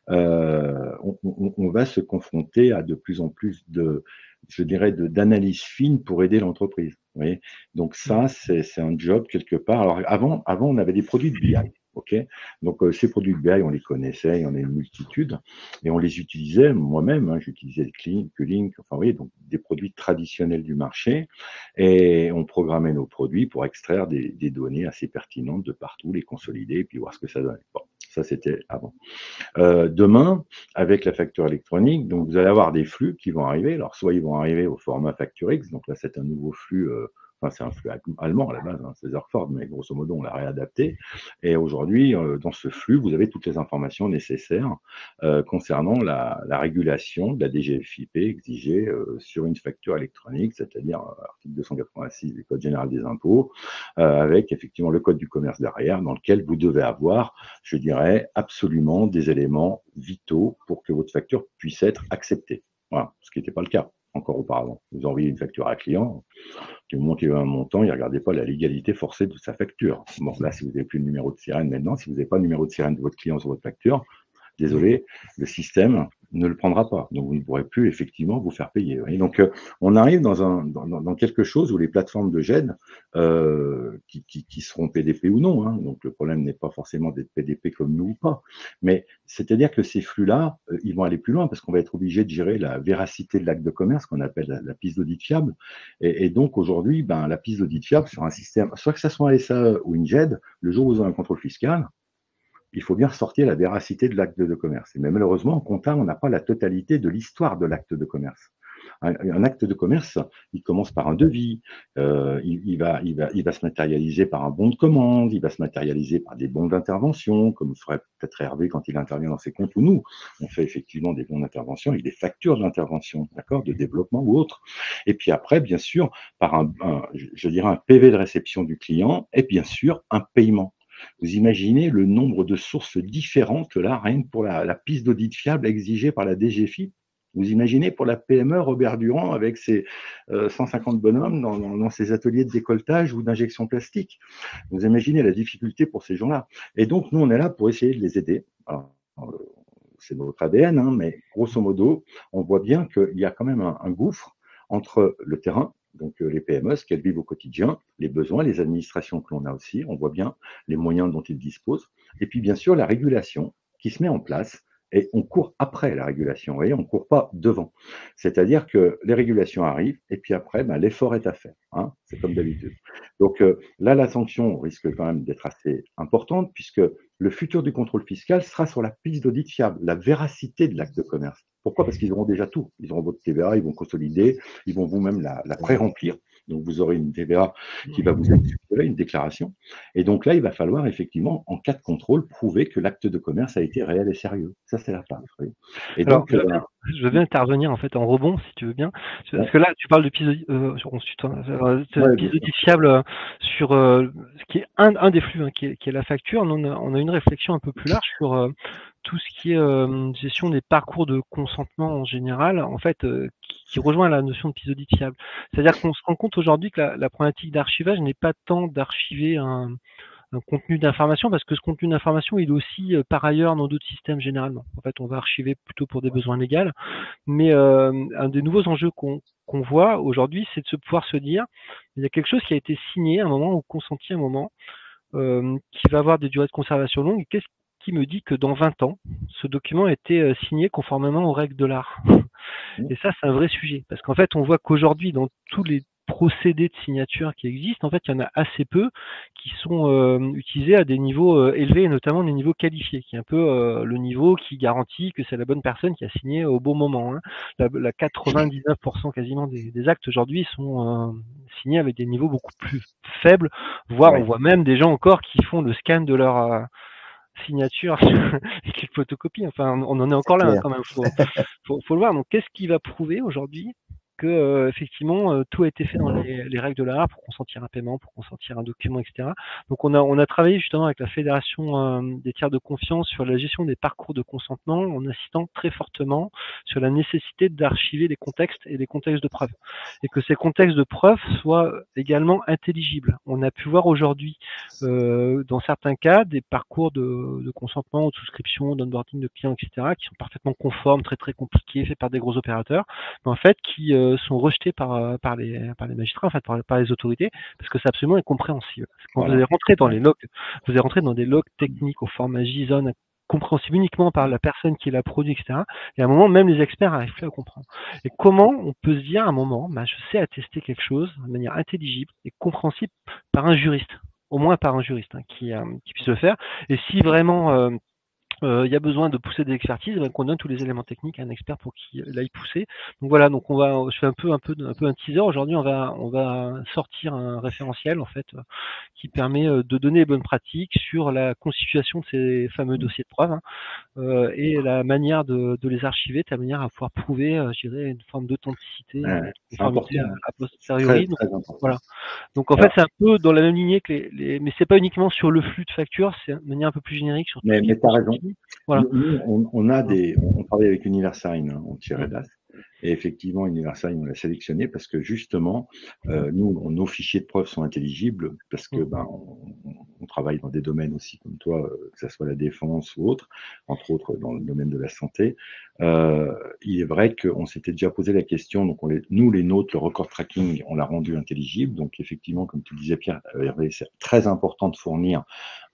On va se confronter à de plus en plus je dirais, d'analyse fine pour aider l'entreprise. Vous voyez, donc ça, c'est un job quelque part. Alors avant, on avait des produits de BI. Ok, donc ces produits de BI, on les connaissait, il y en a une multitude, et on les utilisait moi-même. Hein, j'utilisais le Q-Link, enfin, vous voyez, donc des produits traditionnels du marché, et on programmait nos produits pour extraire des données assez pertinentes de partout, les consolider, et puis voir ce que ça donnait. Bon, ça c'était avant. Demain, avec la facture électronique, donc vous allez avoir des flux qui vont arriver. Alors, soit ils vont arriver au format facture X, donc là c'est un nouveau flux. Enfin, c'est un flux allemand à la base, hein, César Ford, mais grosso modo, on l'a réadapté. Et aujourd'hui, dans ce flux, vous avez toutes les informations nécessaires concernant la régulation de la DGFiP exigée sur une facture électronique, c'est-à-dire article 286 du Code général des impôts, avec effectivement le Code du commerce derrière, dans lequel vous devez avoir, je dirais, absolument des éléments vitaux pour que votre facture puisse être acceptée. Voilà, ce qui n'était pas le cas encore auparavant. Vous envoyez une facture à un client, du moment qu'il y avait un montant, il ne regardait pas la légalité forcée de sa facture. Bon, là, si vous n'avez plus le numéro de sirène maintenant, si vous n'avez pas le numéro de sirène de votre client sur votre facture, désolé, le système ne le prendra pas. Donc, vous ne pourrez plus effectivement vous faire payer. Et donc, on arrive dans quelque chose où les plateformes de GED, qui seront PDP ou non, hein, donc le problème n'est pas forcément d'être PDP comme nous ou pas, mais c'est-à-dire que ces flux-là, ils vont aller plus loin parce qu'on va être obligé de gérer la véracité de l'acte de commerce qu'on appelle la piste d'audit fiable. Et donc, aujourd'hui, la piste d'audit fiable sur un système, soit que ça soit un SAE ou une GED, le jour où vous avez un contrôle fiscal, il faut bien ressortir la véracité de l'acte de commerce. Mais malheureusement, en comptable, on n'a pas la totalité de l'histoire de l'acte de commerce. Un acte de commerce, il commence par un devis, il va se matérialiser par un bon de commande, il va se matérialiser par des bons d'intervention, comme ferait peut-être Hervé quand il intervient dans ses comptes, ou nous, on fait effectivement des bons d'intervention et des factures d'intervention, d'accord, de développement ou autre. Et puis après, bien sûr, par je dirais un PV de réception du client et bien sûr un paiement. Vous imaginez le nombre de sources différentes là, rien que pour la piste d'audit fiable exigée par la DGFiP. Vous imaginez pour la PME Robert Durand avec ses 150 bonhommes dans ses ateliers de décolletage ou d'injection plastique. Vous imaginez la difficulté pour ces gens-là. Et donc, nous, on est là pour essayer de les aider. C'est notre ADN, hein, mais grosso modo, on voit bien qu'il y a quand même un gouffre entre le terrain, donc les PME, ce qu'elles vivent au quotidien, les besoins, les administrations que l'on a aussi, on voit bien les moyens dont ils disposent, et puis bien sûr la régulation qui se met en place, et on court après la régulation, vous voyez, on ne court pas devant. C'est-à-dire que les régulations arrivent, et puis après, l'effort est à faire, hein, c'est comme d'habitude. Donc là, la sanction risque quand même d'être assez importante, puisque le futur du contrôle fiscal sera sur la piste d'audit fiable, la véracité de l'acte de commerce. Pourquoi? Parce qu'ils auront déjà tout. Ils auront votre TVA, ils vont consolider, ils vont vous-même la pré-remplir. Donc, vous aurez une TVA qui va vous être suggérée, une déclaration. Et donc là, il va falloir effectivement, en cas de contrôle, prouver que l'acte de commerce a été réel et sérieux. Ça, c'est la part. Et alors, donc, je veux bien intervenir en fait en rebond, si tu veux bien. Parce que là, tu parles de piste d'audit fiable sur ce qui est un des flux, hein, qui est la facture. On a une réflexion un peu plus large sur tout ce qui est gestion des parcours de consentement en général, en fait, qui rejoint la notion de piste d'audit fiable. C'est-à-dire qu'on se rend compte aujourd'hui que la problématique d'archivage n'est pas tant d'archiver un contenu d'information, parce que ce contenu d'information, il est aussi par ailleurs dans d'autres systèmes généralement. En fait, on va archiver plutôt pour des besoins légaux, mais un des nouveaux enjeux qu'on voit aujourd'hui, c'est de pouvoir se dire, il y a quelque chose qui a été signé à un moment ou consenti à un moment, qui va avoir des durées de conservation longues, et qu'est-ce qui me dit que dans 20 ans, ce document a été signé conformément aux règles de l'art. Et ça, c'est un vrai sujet, parce qu'en fait, on voit qu'aujourd'hui, dans tous les procédés de signature qui existent, en fait, il y en a assez peu qui sont utilisés à des niveaux élevés, et notamment des niveaux qualifiés, qui est un peu le niveau qui garantit que c'est la bonne personne qui a signé au bon moment. Hein. La 99% quasiment des actes aujourd'hui sont signés avec des niveaux beaucoup plus faibles, voire on voit même des gens encore qui font le scan de leur signature et qui photocopie. Enfin, on en est encore là, hein, quand même. Faut le voir. Donc, qu'est-ce qui va prouver aujourd'hui que effectivement tout a été fait dans les règles de l'art pour consentir un paiement, pour consentir un document, etc. Donc on a travaillé justement avec la Fédération des tiers de confiance sur la gestion des parcours de consentement en insistant très fortement sur la nécessité d'archiver les contextes et les contextes de preuve et que ces contextes de preuve soient également intelligibles. On a pu voir aujourd'hui dans certains cas des parcours de consentement ou de souscription, d'onboarding de clients, etc. qui sont parfaitement conformes, très très compliqués, faits par des gros opérateurs, mais en fait qui sont rejetés par les magistrats, en fait par les autorités, parce que c'est absolument incompréhensible. Quand vous allez rentrer dans les logs, vous allez rentrer dans des logs techniques au format JSON compréhensible uniquement par la personne qui l'a produit, etc. Et à un moment, même les experts n'arrivent plus à comprendre. Et comment on peut se dire à un moment, je sais attester quelque chose de manière intelligible et compréhensible par un juriste, au moins par un juriste qui puisse le faire. Et si vraiment il y a besoin de pousser des expertises, qu'on donne tous les éléments techniques à un expert pour qu'il aille pousser. Donc voilà, donc je fais un peu un teaser. Aujourd'hui, on va sortir un référentiel en fait qui permet de donner les bonnes pratiques sur la constitution de ces fameux dossiers de preuve et la manière de les archiver, de manière à pouvoir prouver, je dirais, une forme d'authenticité, c'est important. À posteriori. Très important. Voilà. Donc en fait, c'est un peu dans la même lignée que mais c'est pas uniquement sur le flux de factures, c'est de manière un peu plus générique sur tout ce qui est. Mais tu as raison. Voilà. Nous, on travaille avec Universign, on tirait d'AS. Et effectivement, Universign, on l'a sélectionné parce que justement, nous, nos fichiers de preuves sont intelligibles parce que on travaille dans des domaines aussi comme toi, que ce soit la défense ou autre, entre autres dans le domaine de la santé. Il est vrai qu'on s'était déjà posé la question, donc nous, les nôtres, le record tracking, on l'a rendu intelligible. Donc effectivement, comme tu disais Pierre, Hervé, c'est très important de fournir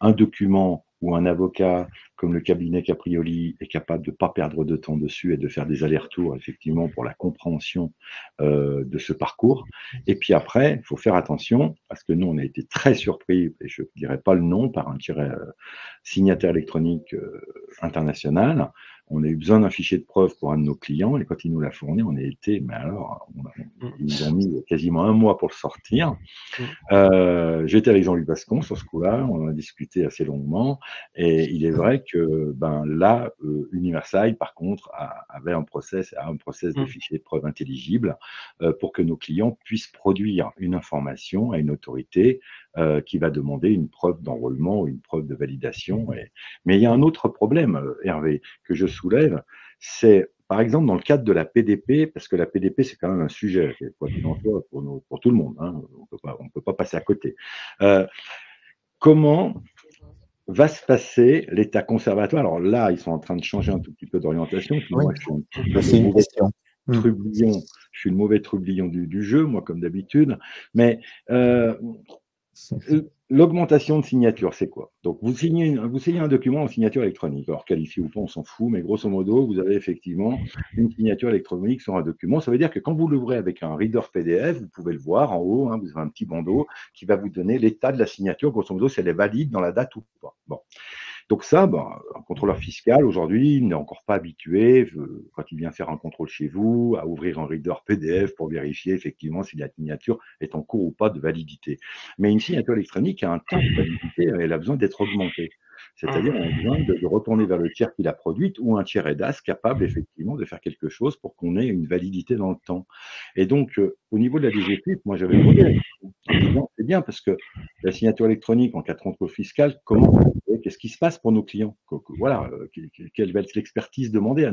un document où un avocat comme le cabinet Caprioli est capable de ne pas perdre de temps dessus et de faire des allers-retours effectivement pour la compréhension de ce parcours. Et puis après, il faut faire attention parce que nous, on a été très surpris, et je ne dirais pas le nom, par un signataire électronique international. On a eu besoin d'un fichier de preuve pour un de nos clients et quand ils nous l'a fourni, on a été, mais alors, ils nous ont mis quasiment un mois pour le sortir. J'étais avec Jean-Luc Bascon sur ce coup-là, on en a discuté assez longuement et il est vrai que là, Universal, par contre, avait un process de fichier de preuve intelligible pour que nos clients puissent produire une information à une autorité qui va demander une preuve d'enrôlement ou une preuve de validation. Mais il y a un autre problème, Hervé, que je soulève, c'est par exemple dans le cadre de la PDP, parce que la PDP c'est quand même un sujet, quoi qu'il en soit, pour tout le monde, hein, on peut pas passer à côté. Comment va se passer l'état conservatoire? Alors là, ils sont en train de changer un tout petit peu d'orientation. Moi, je suis le mauvais trublion du jeu, moi, comme d'habitude. Mais l'augmentation de signature, c'est quoi? Donc, vous signez un document en signature électronique. Alors, qualifié ou pas, on s'en fout, mais grosso modo, vous avez effectivement une signature électronique sur un document. Ça veut dire que quand vous l'ouvrez avec un reader PDF, vous pouvez le voir en haut, hein, vous avez un petit bandeau qui va vous donner l'état de la signature, grosso modo, si elle est valide dans la date ou pas. Bon. Donc ça, un contrôleur fiscal, aujourd'hui, il n'est encore pas habitué, quand il vient faire un contrôle chez vous, à ouvrir un reader PDF pour vérifier effectivement si la signature est en cours ou pas de validité. Mais une signature électronique a un temps de validité, elle a besoin d'être augmentée. C'est-à-dire, on a besoin de retourner vers le tiers qui l'a produite ou un tiers EDAS capable effectivement de faire quelque chose pour qu'on ait une validité dans le temps. Et donc, au niveau de la DGFiP, moi j'avais posé la question en disant, c'est bien parce que la signature électronique en cas de contrôle fiscal, qu'est-ce qui se passe pour nos clients? Voilà, quelle va être l'expertise demandée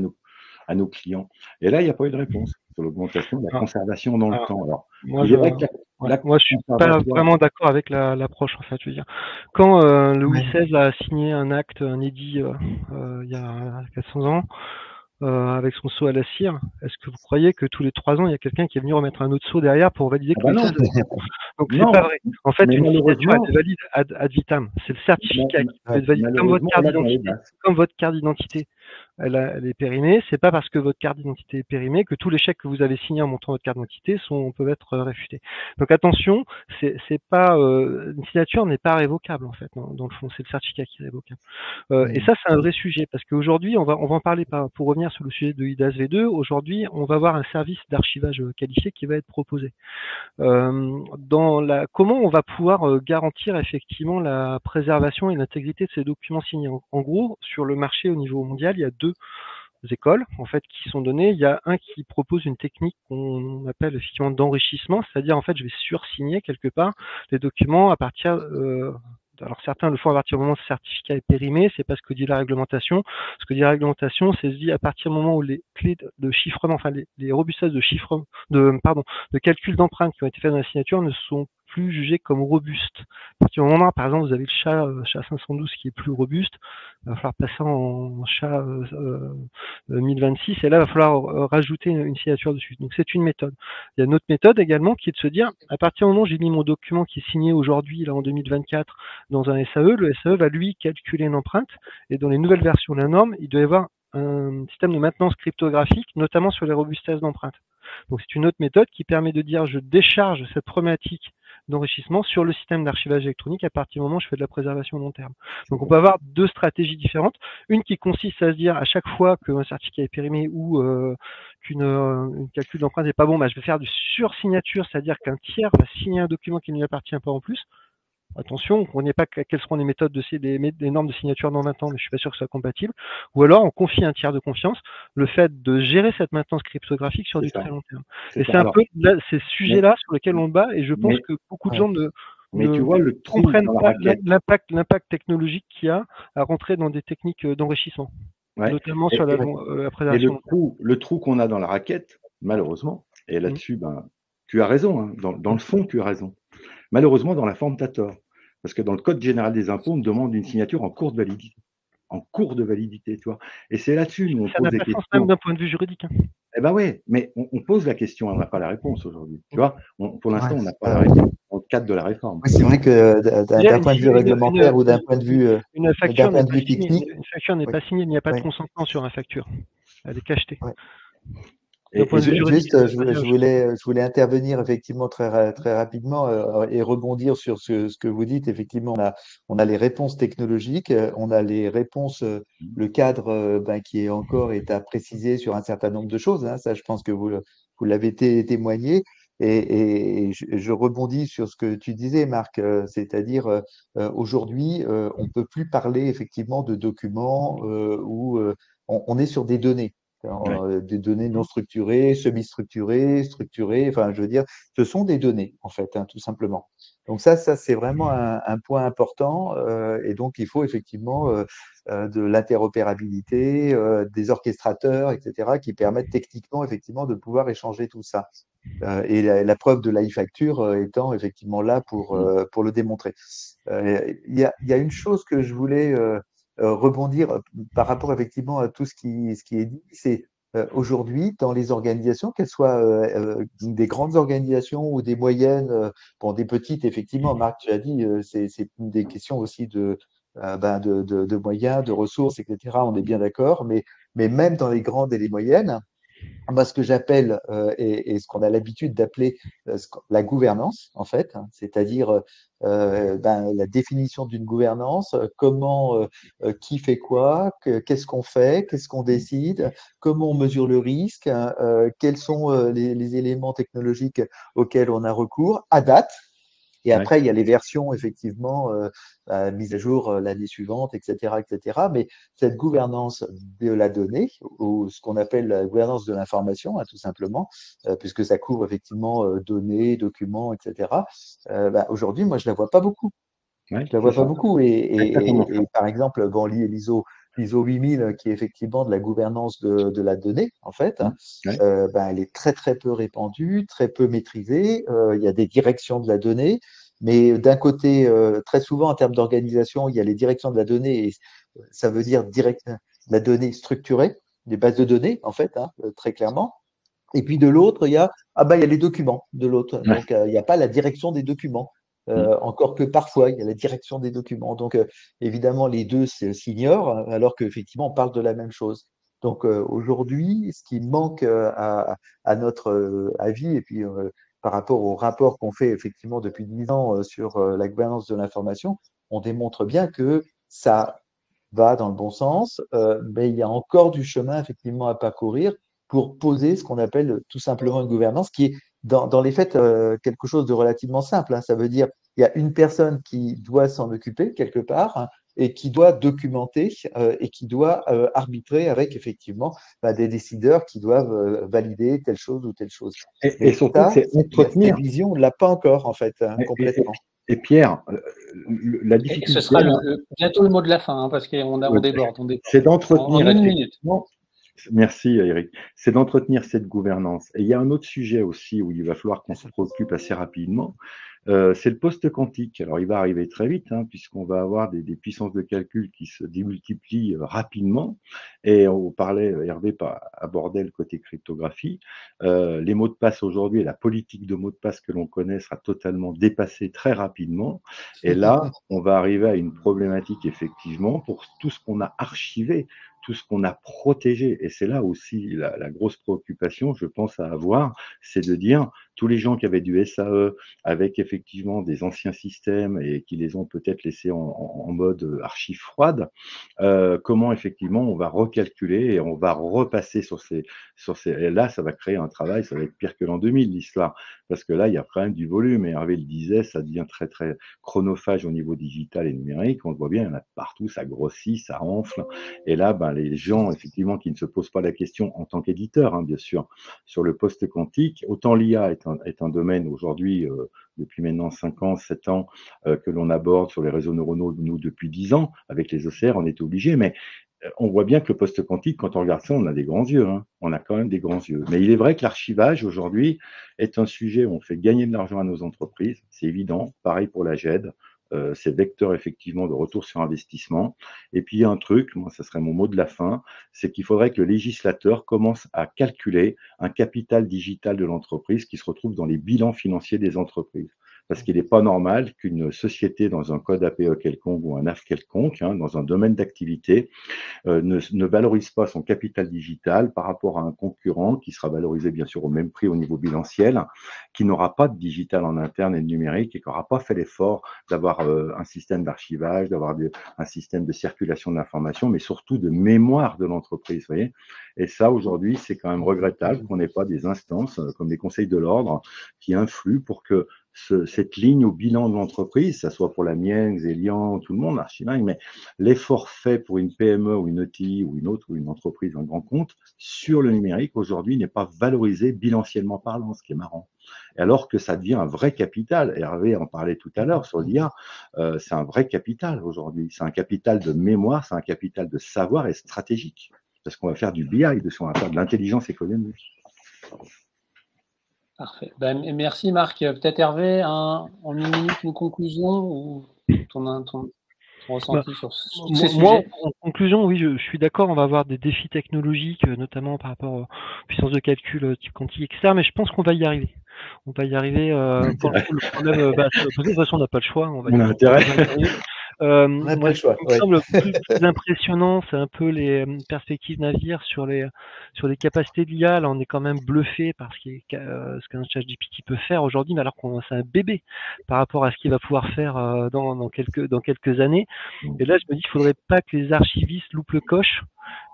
à nos clients? Et là, il n'y a pas eu de réponse sur l'augmentation de la conservation dans le temps. Alors, moi, je suis pas vraiment d'accord avec l'approche, en fait. Je veux dire, quand Louis XVI a signé un acte, un édit il y a 400 ans, avec son sceau à la cire, est-ce que vous croyez que tous les 3 ans, il y a quelqu'un qui est venu remettre un autre sceau derrière pour valider que Louis XVI? Donc, c'est pas vrai. En fait, une signature est valide ad vitam. C'est le certificat qui peut être valide comme votre carte d'identité. Elle est périmée. C'est pas parce que votre carte d'identité est périmée que tous les chèques que vous avez signés en montrant votre carte d'identité peuvent être réfutés. Donc attention, c'est pas une signature n'est pas révocable en fait. Dans le fond, c'est le certificat qui est révocable. Et ça, c'est un vrai sujet parce qu'aujourd'hui, on va en parler pour revenir sur le sujet de IDAS V2. Aujourd'hui, on va avoir un service d'archivage qualifié qui va être proposé. Comment on va pouvoir garantir effectivement la préservation et l'intégrité de ces documents signés. En gros, sur le marché au niveau mondial, il y a écoles en fait qui sont données. Il y a un qui propose une technique qu'on appelle effectivement d'enrichissement, c'est-à-dire en fait je vais sursigner quelque part les documents à partir alors certains le font à partir du moment où le certificat est périmé, c'est pas ce que dit la réglementation. Ce que dit la réglementation, c'est se dit à partir du moment où les clés de chiffrement, enfin les robustes de chiffre, de calcul d'empreintes qui ont été faites dans la signature ne sont plus jugées comme robustes. À partir du moment, par exemple, vous avez le SHA 512 qui est plus robuste, il va falloir passer en SHA 1026 et là, il va falloir rajouter une signature dessus. Donc c'est une méthode. Il y a une autre méthode également qui est de se dire, à partir du moment où j'ai mis mon document qui est signé aujourd'hui, là en 2024, dans un SAE, le SAE va lui calculer une empreinte et dans les nouvelles versions de la norme, il doit y avoir un système de maintenance cryptographique, notamment sur les robustesses d'empreintes. Donc c'est une autre méthode qui permet de dire je décharge cette problématique d'enrichissement sur le système d'archivage électronique à partir du moment où je fais de la préservation long terme. Donc on peut avoir deux stratégies différentes. Une qui consiste à se dire à chaque fois qu'un certificat est périmé ou qu'une calcul d'empreinte n'est pas bon, bah, je vais faire du sursignature, c'est-à-dire qu'un tiers va signer un document qui ne lui appartient pas en plus. Attention, on ne connaît pas quelles seront les méthodes des normes de signature dans 20 ans, mais je suis pas sûr que ce soit compatible. Ou alors, on confie à un tiers de confiance le fait de gérer cette maintenance cryptographique sur du très long terme. Et c'est un peu ces sujets-là sur lesquels on bat, et je pense que beaucoup de gens ne tu vois, le trou comprennent dans la pas raquette. l'impact technologique qu'il y a à rentrer dans des techniques d'enrichissement, notamment sur la préservation. Le trou qu'on a dans la raquette, malheureusement, et là-dessus, tu as raison, hein, dans le fond, tu as raison. Malheureusement, dans la forme, tu as tort. Parce que dans le Code général des impôts, on demande une signature en cours de validité. En cours de validité, tu vois. Et c'est là-dessus où on pose des questions. Ça n'a pas sens même d'un point de vue juridique. Eh ben oui, mais on pose la question, on n'a pas la réponse aujourd'hui. Tu vois, pour l'instant, on n'a pas la réponse dans le cadre de la réforme. Oui, c'est vrai que d'un point de vue réglementaire ou d'un point de vue technique, une facture n'est pas signée, il n'y a pas de consentement sur une facture. Elle est cachetée. Ouais. Et juste, je voulais intervenir effectivement très rapidement et rebondir sur ce que vous dites. Effectivement, on a les réponses technologiques, on a les réponses, le cadre qui est à préciser sur un certain nombre de choses. Hein, ça, je pense que vous l'avez témoigné. Et je rebondis sur ce que tu disais, Marc, c'est-à-dire aujourd'hui, on peut plus parler effectivement de documents où on est sur des données. Des données non structurées, semi-structurées, structurées, enfin, je veux dire, ce sont des données, en fait, hein, tout simplement. Donc ça c'est vraiment un point important, et donc il faut effectivement de l'interopérabilité, des orchestrateurs, etc., qui permettent techniquement, effectivement, de pouvoir échanger tout ça. Et la preuve de l'e-facture étant effectivement là pour le démontrer. Il y a une chose que je voulais rebondir par rapport effectivement à tout ce qui est dit, c'est aujourd'hui dans les organisations, qu'elles soient des grandes organisations ou des moyennes, bon, des petites, effectivement, Marc, tu as dit, c'est des questions aussi de moyens, de ressources, etc. On est bien d'accord, mais même dans les grandes et les moyennes, moi, ce que j'appelle et ce qu'on a l'habitude d'appeler la gouvernance, en fait, hein, c'est-à-dire la définition d'une gouvernance, comment, qui fait quoi, qu'est-ce qu'on fait, qu'est-ce qu'on décide, comment on mesure le risque, hein, quels sont les éléments technologiques auxquels on a recours à date. Et après, il y a les versions, effectivement, mises à jour l'année suivante, etc., etc. Mais cette gouvernance de la donnée, ou ce qu'on appelle la gouvernance de l'information, hein, tout simplement, puisque ça couvre effectivement données, documents, etc. Aujourd'hui, moi, je la vois pas beaucoup. Je la vois pas beaucoup. Et par exemple, bon, l'ISO 8000, qui est effectivement de la gouvernance de la donnée, en fait, hein, elle est très, très peu répandue, très peu maîtrisée. Il y a des directions de la donnée, mais d'un côté, très souvent, en termes d'organisation, il y a les directions de la donnée, et ça veut dire la donnée structurée, des bases de données, en fait, hein, très clairement. Et puis de l'autre, il y a les documents de l'autre. Donc, il n'y a pas la direction des documents. Encore que parfois, il y a la direction des documents. Donc, évidemment, les deux s'ignorent, alors qu'effectivement, on parle de la même chose. Donc, aujourd'hui, ce qui manque à notre avis, et puis par rapport au rapport qu'on fait effectivement depuis 10 ans sur la gouvernance de l'information, on démontre bien que ça va dans le bon sens, mais il y a encore du chemin effectivement à parcourir pour poser ce qu'on appelle tout simplement une gouvernance qui est dans les faits quelque chose de relativement simple. Hein. Ça veut dire il y a une personne qui doit s'en occuper quelque part, hein, et qui doit documenter et qui doit arbitrer avec effectivement des décideurs qui doivent valider telle chose ou telle chose. Et surtout, c'est entretenir. Cette vision, on ne l'a pas encore, en fait, complètement. Et Pierre, la difficulté… Et ce sera bientôt le mot de la fin, hein, parce qu'on déborde. C'est d'entretenir… En une minute. Merci Eric. C'est d'entretenir cette gouvernance. Et il y a un autre sujet aussi où il va falloir qu'on se préoccupe assez rapidement. C'est le post-quantique. Alors, il va arriver très vite, hein, puisqu'on va avoir des puissances de calcul qui se démultiplient rapidement. Et on parlait, Hervé abordait le côté cryptographie. Les mots de passe aujourd'hui, la politique de mots de passe que l'on connaît sera totalement dépassée très rapidement. Et là, on va arriver à une problématique, effectivement, pour tout ce qu'on a archivé, tout ce qu'on a protégé. Et c'est là aussi la grosse préoccupation, je pense, à avoir, c'est de dire, tous les gens qui avaient du SAE, avec effectivement des anciens systèmes et qui les ont peut-être laissés en mode archive froide, comment effectivement on va recalculer et on va repasser sur ces… Et là, ça va créer un travail, ça va être pire que l'an 2000, l'histoire, parce que là, il y a quand même du volume, et Hervé le disait, ça devient très, très chronophage au niveau digital et numérique, on le voit bien, il y en a partout, ça grossit, ça enfle, et là, les gens, effectivement, qui ne se posent pas la question en tant qu'éditeur, hein, bien sûr, sur le post-quantique, autant l'IA est un domaine aujourd'hui, depuis maintenant 5 ans, 7 ans, que l'on aborde sur les réseaux neuronaux, nous, depuis 10 ans, avec les OCR, on est obligé, mais on voit bien que le post-quantique, quand on regarde ça, on a des grands yeux, hein. On a quand même des grands yeux. Mais il est vrai que l'archivage, aujourd'hui, est un sujet où on fait gagner de l'argent à nos entreprises, c'est évident, pareil pour la GED. C'est vecteur effectivement de retour sur investissement. Et puis il y a un truc, moi ça serait mon mot de la fin, c'est qu'il faudrait que le législateur commence à calculer un capital digital de l'entreprise qui se retrouve dans les bilans financiers des entreprises. Parce qu'il n'est pas normal qu'une société dans un code APE quelconque ou un AF quelconque, hein, dans un domaine d'activité, ne valorise pas son capital digital par rapport à un concurrent qui sera valorisé bien sûr au même prix au niveau bilanciel, qui n'aura pas de digital en interne et de numérique et qui n'aura pas fait l'effort d'avoir un système d'archivage, d'avoir un système de circulation d'informations, mais surtout de mémoire de l'entreprise. Vous voyez, et ça, aujourd'hui, c'est quand même regrettable qu'on n'ait pas des instances comme les conseils de l'ordre qui influent pour que cette ligne au bilan de l'entreprise, ça soit pour la mienne, Xélian, tout le monde, Archimag, mais l'effort fait pour une PME ou une ETI ou une entreprise, un grand compte, sur le numérique, aujourd'hui, n'est pas valorisé bilanciellement parlant, ce qui est marrant. Et alors que ça devient un vrai capital. Hervé en parlait tout à l'heure sur l'IA, c'est un vrai capital aujourd'hui. C'est un capital de mémoire, c'est un capital de savoir et stratégique. Parce qu'on va faire du BI, on va faire de l'intelligence économique. Parfait. Merci Marc. Peut-être Hervé, en une minute, une conclusion ou ton ressenti sur ces sujets. Moi, en conclusion, oui, je suis d'accord, on va avoir des défis technologiques, notamment par rapport aux puissances de calcul type quantique, etc. Mais je pense qu'on va y arriver. On va y arriver. Pour le problème, de toute façon, on n'a pas le choix. On a intérêt. Moi, ce qui me semble le plus impressionnant, c'est un peu les perspectives navires sur les capacités de l'IA. Là, on est quand même bluffé par ce qu'un ChatGPT peut faire aujourd'hui, mais alors qu'on c'est un bébé par rapport à ce qu'il va pouvoir faire dans quelques années. Et là, je me dis, il faudrait pas que les archivistes loupent le coche,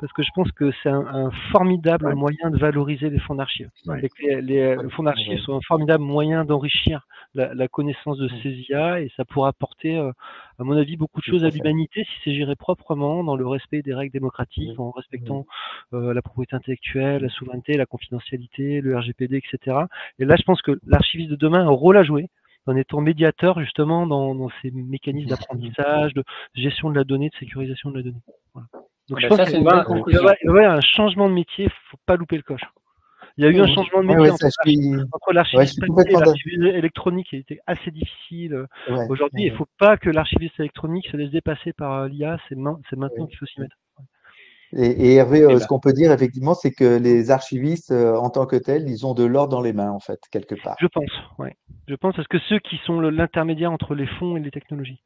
parce que je pense que c'est un formidable moyen de valoriser les fonds d'archives. Et que les fonds d'archives sont un formidable moyen d'enrichir la connaissance de ces IA, et ça pourra apporter, à mon avis, beaucoup de choses à l'humanité si c'est géré proprement, dans le respect des règles démocratiques, en respectant la propriété intellectuelle, la souveraineté, la confidentialité, le RGPD, etc. Et là, je pense que l'archiviste de demain a un rôle à jouer en étant médiateur justement dans ces mécanismes d'apprentissage, de gestion de la donnée, de sécurisation de la donnée. Voilà. Donc je pense qu'il va y avoir un changement de métier, il ne faut pas louper le coche. Il y a eu un changement de métier entre l'archiviste papier et l'archiviste électronique qui était assez difficile. Aujourd'hui, il ne faut pas que l'archiviste électronique se laisse dépasser par l'IA, c'est maintenant qu'il faut s'y mettre. Et Hervé, ce qu'on peut dire effectivement, c'est que les archivistes, en tant que tels, ils ont de l'or dans les mains, en fait, quelque part. Je pense, oui. Je pense parce que ceux qui sont l'intermédiaire entre les fonds et les technologies.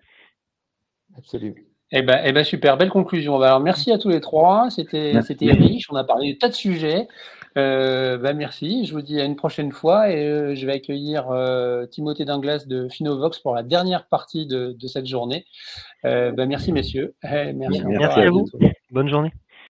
Absolument. Eh ben, super, belle conclusion. Alors, merci à tous les trois, c'était riche, on a parlé de tas de sujets. Merci, je vous dis à une prochaine fois et je vais accueillir Timothée Dinglas de Finovox pour la dernière partie de cette journée. Merci messieurs. Merci à vous, bonne journée.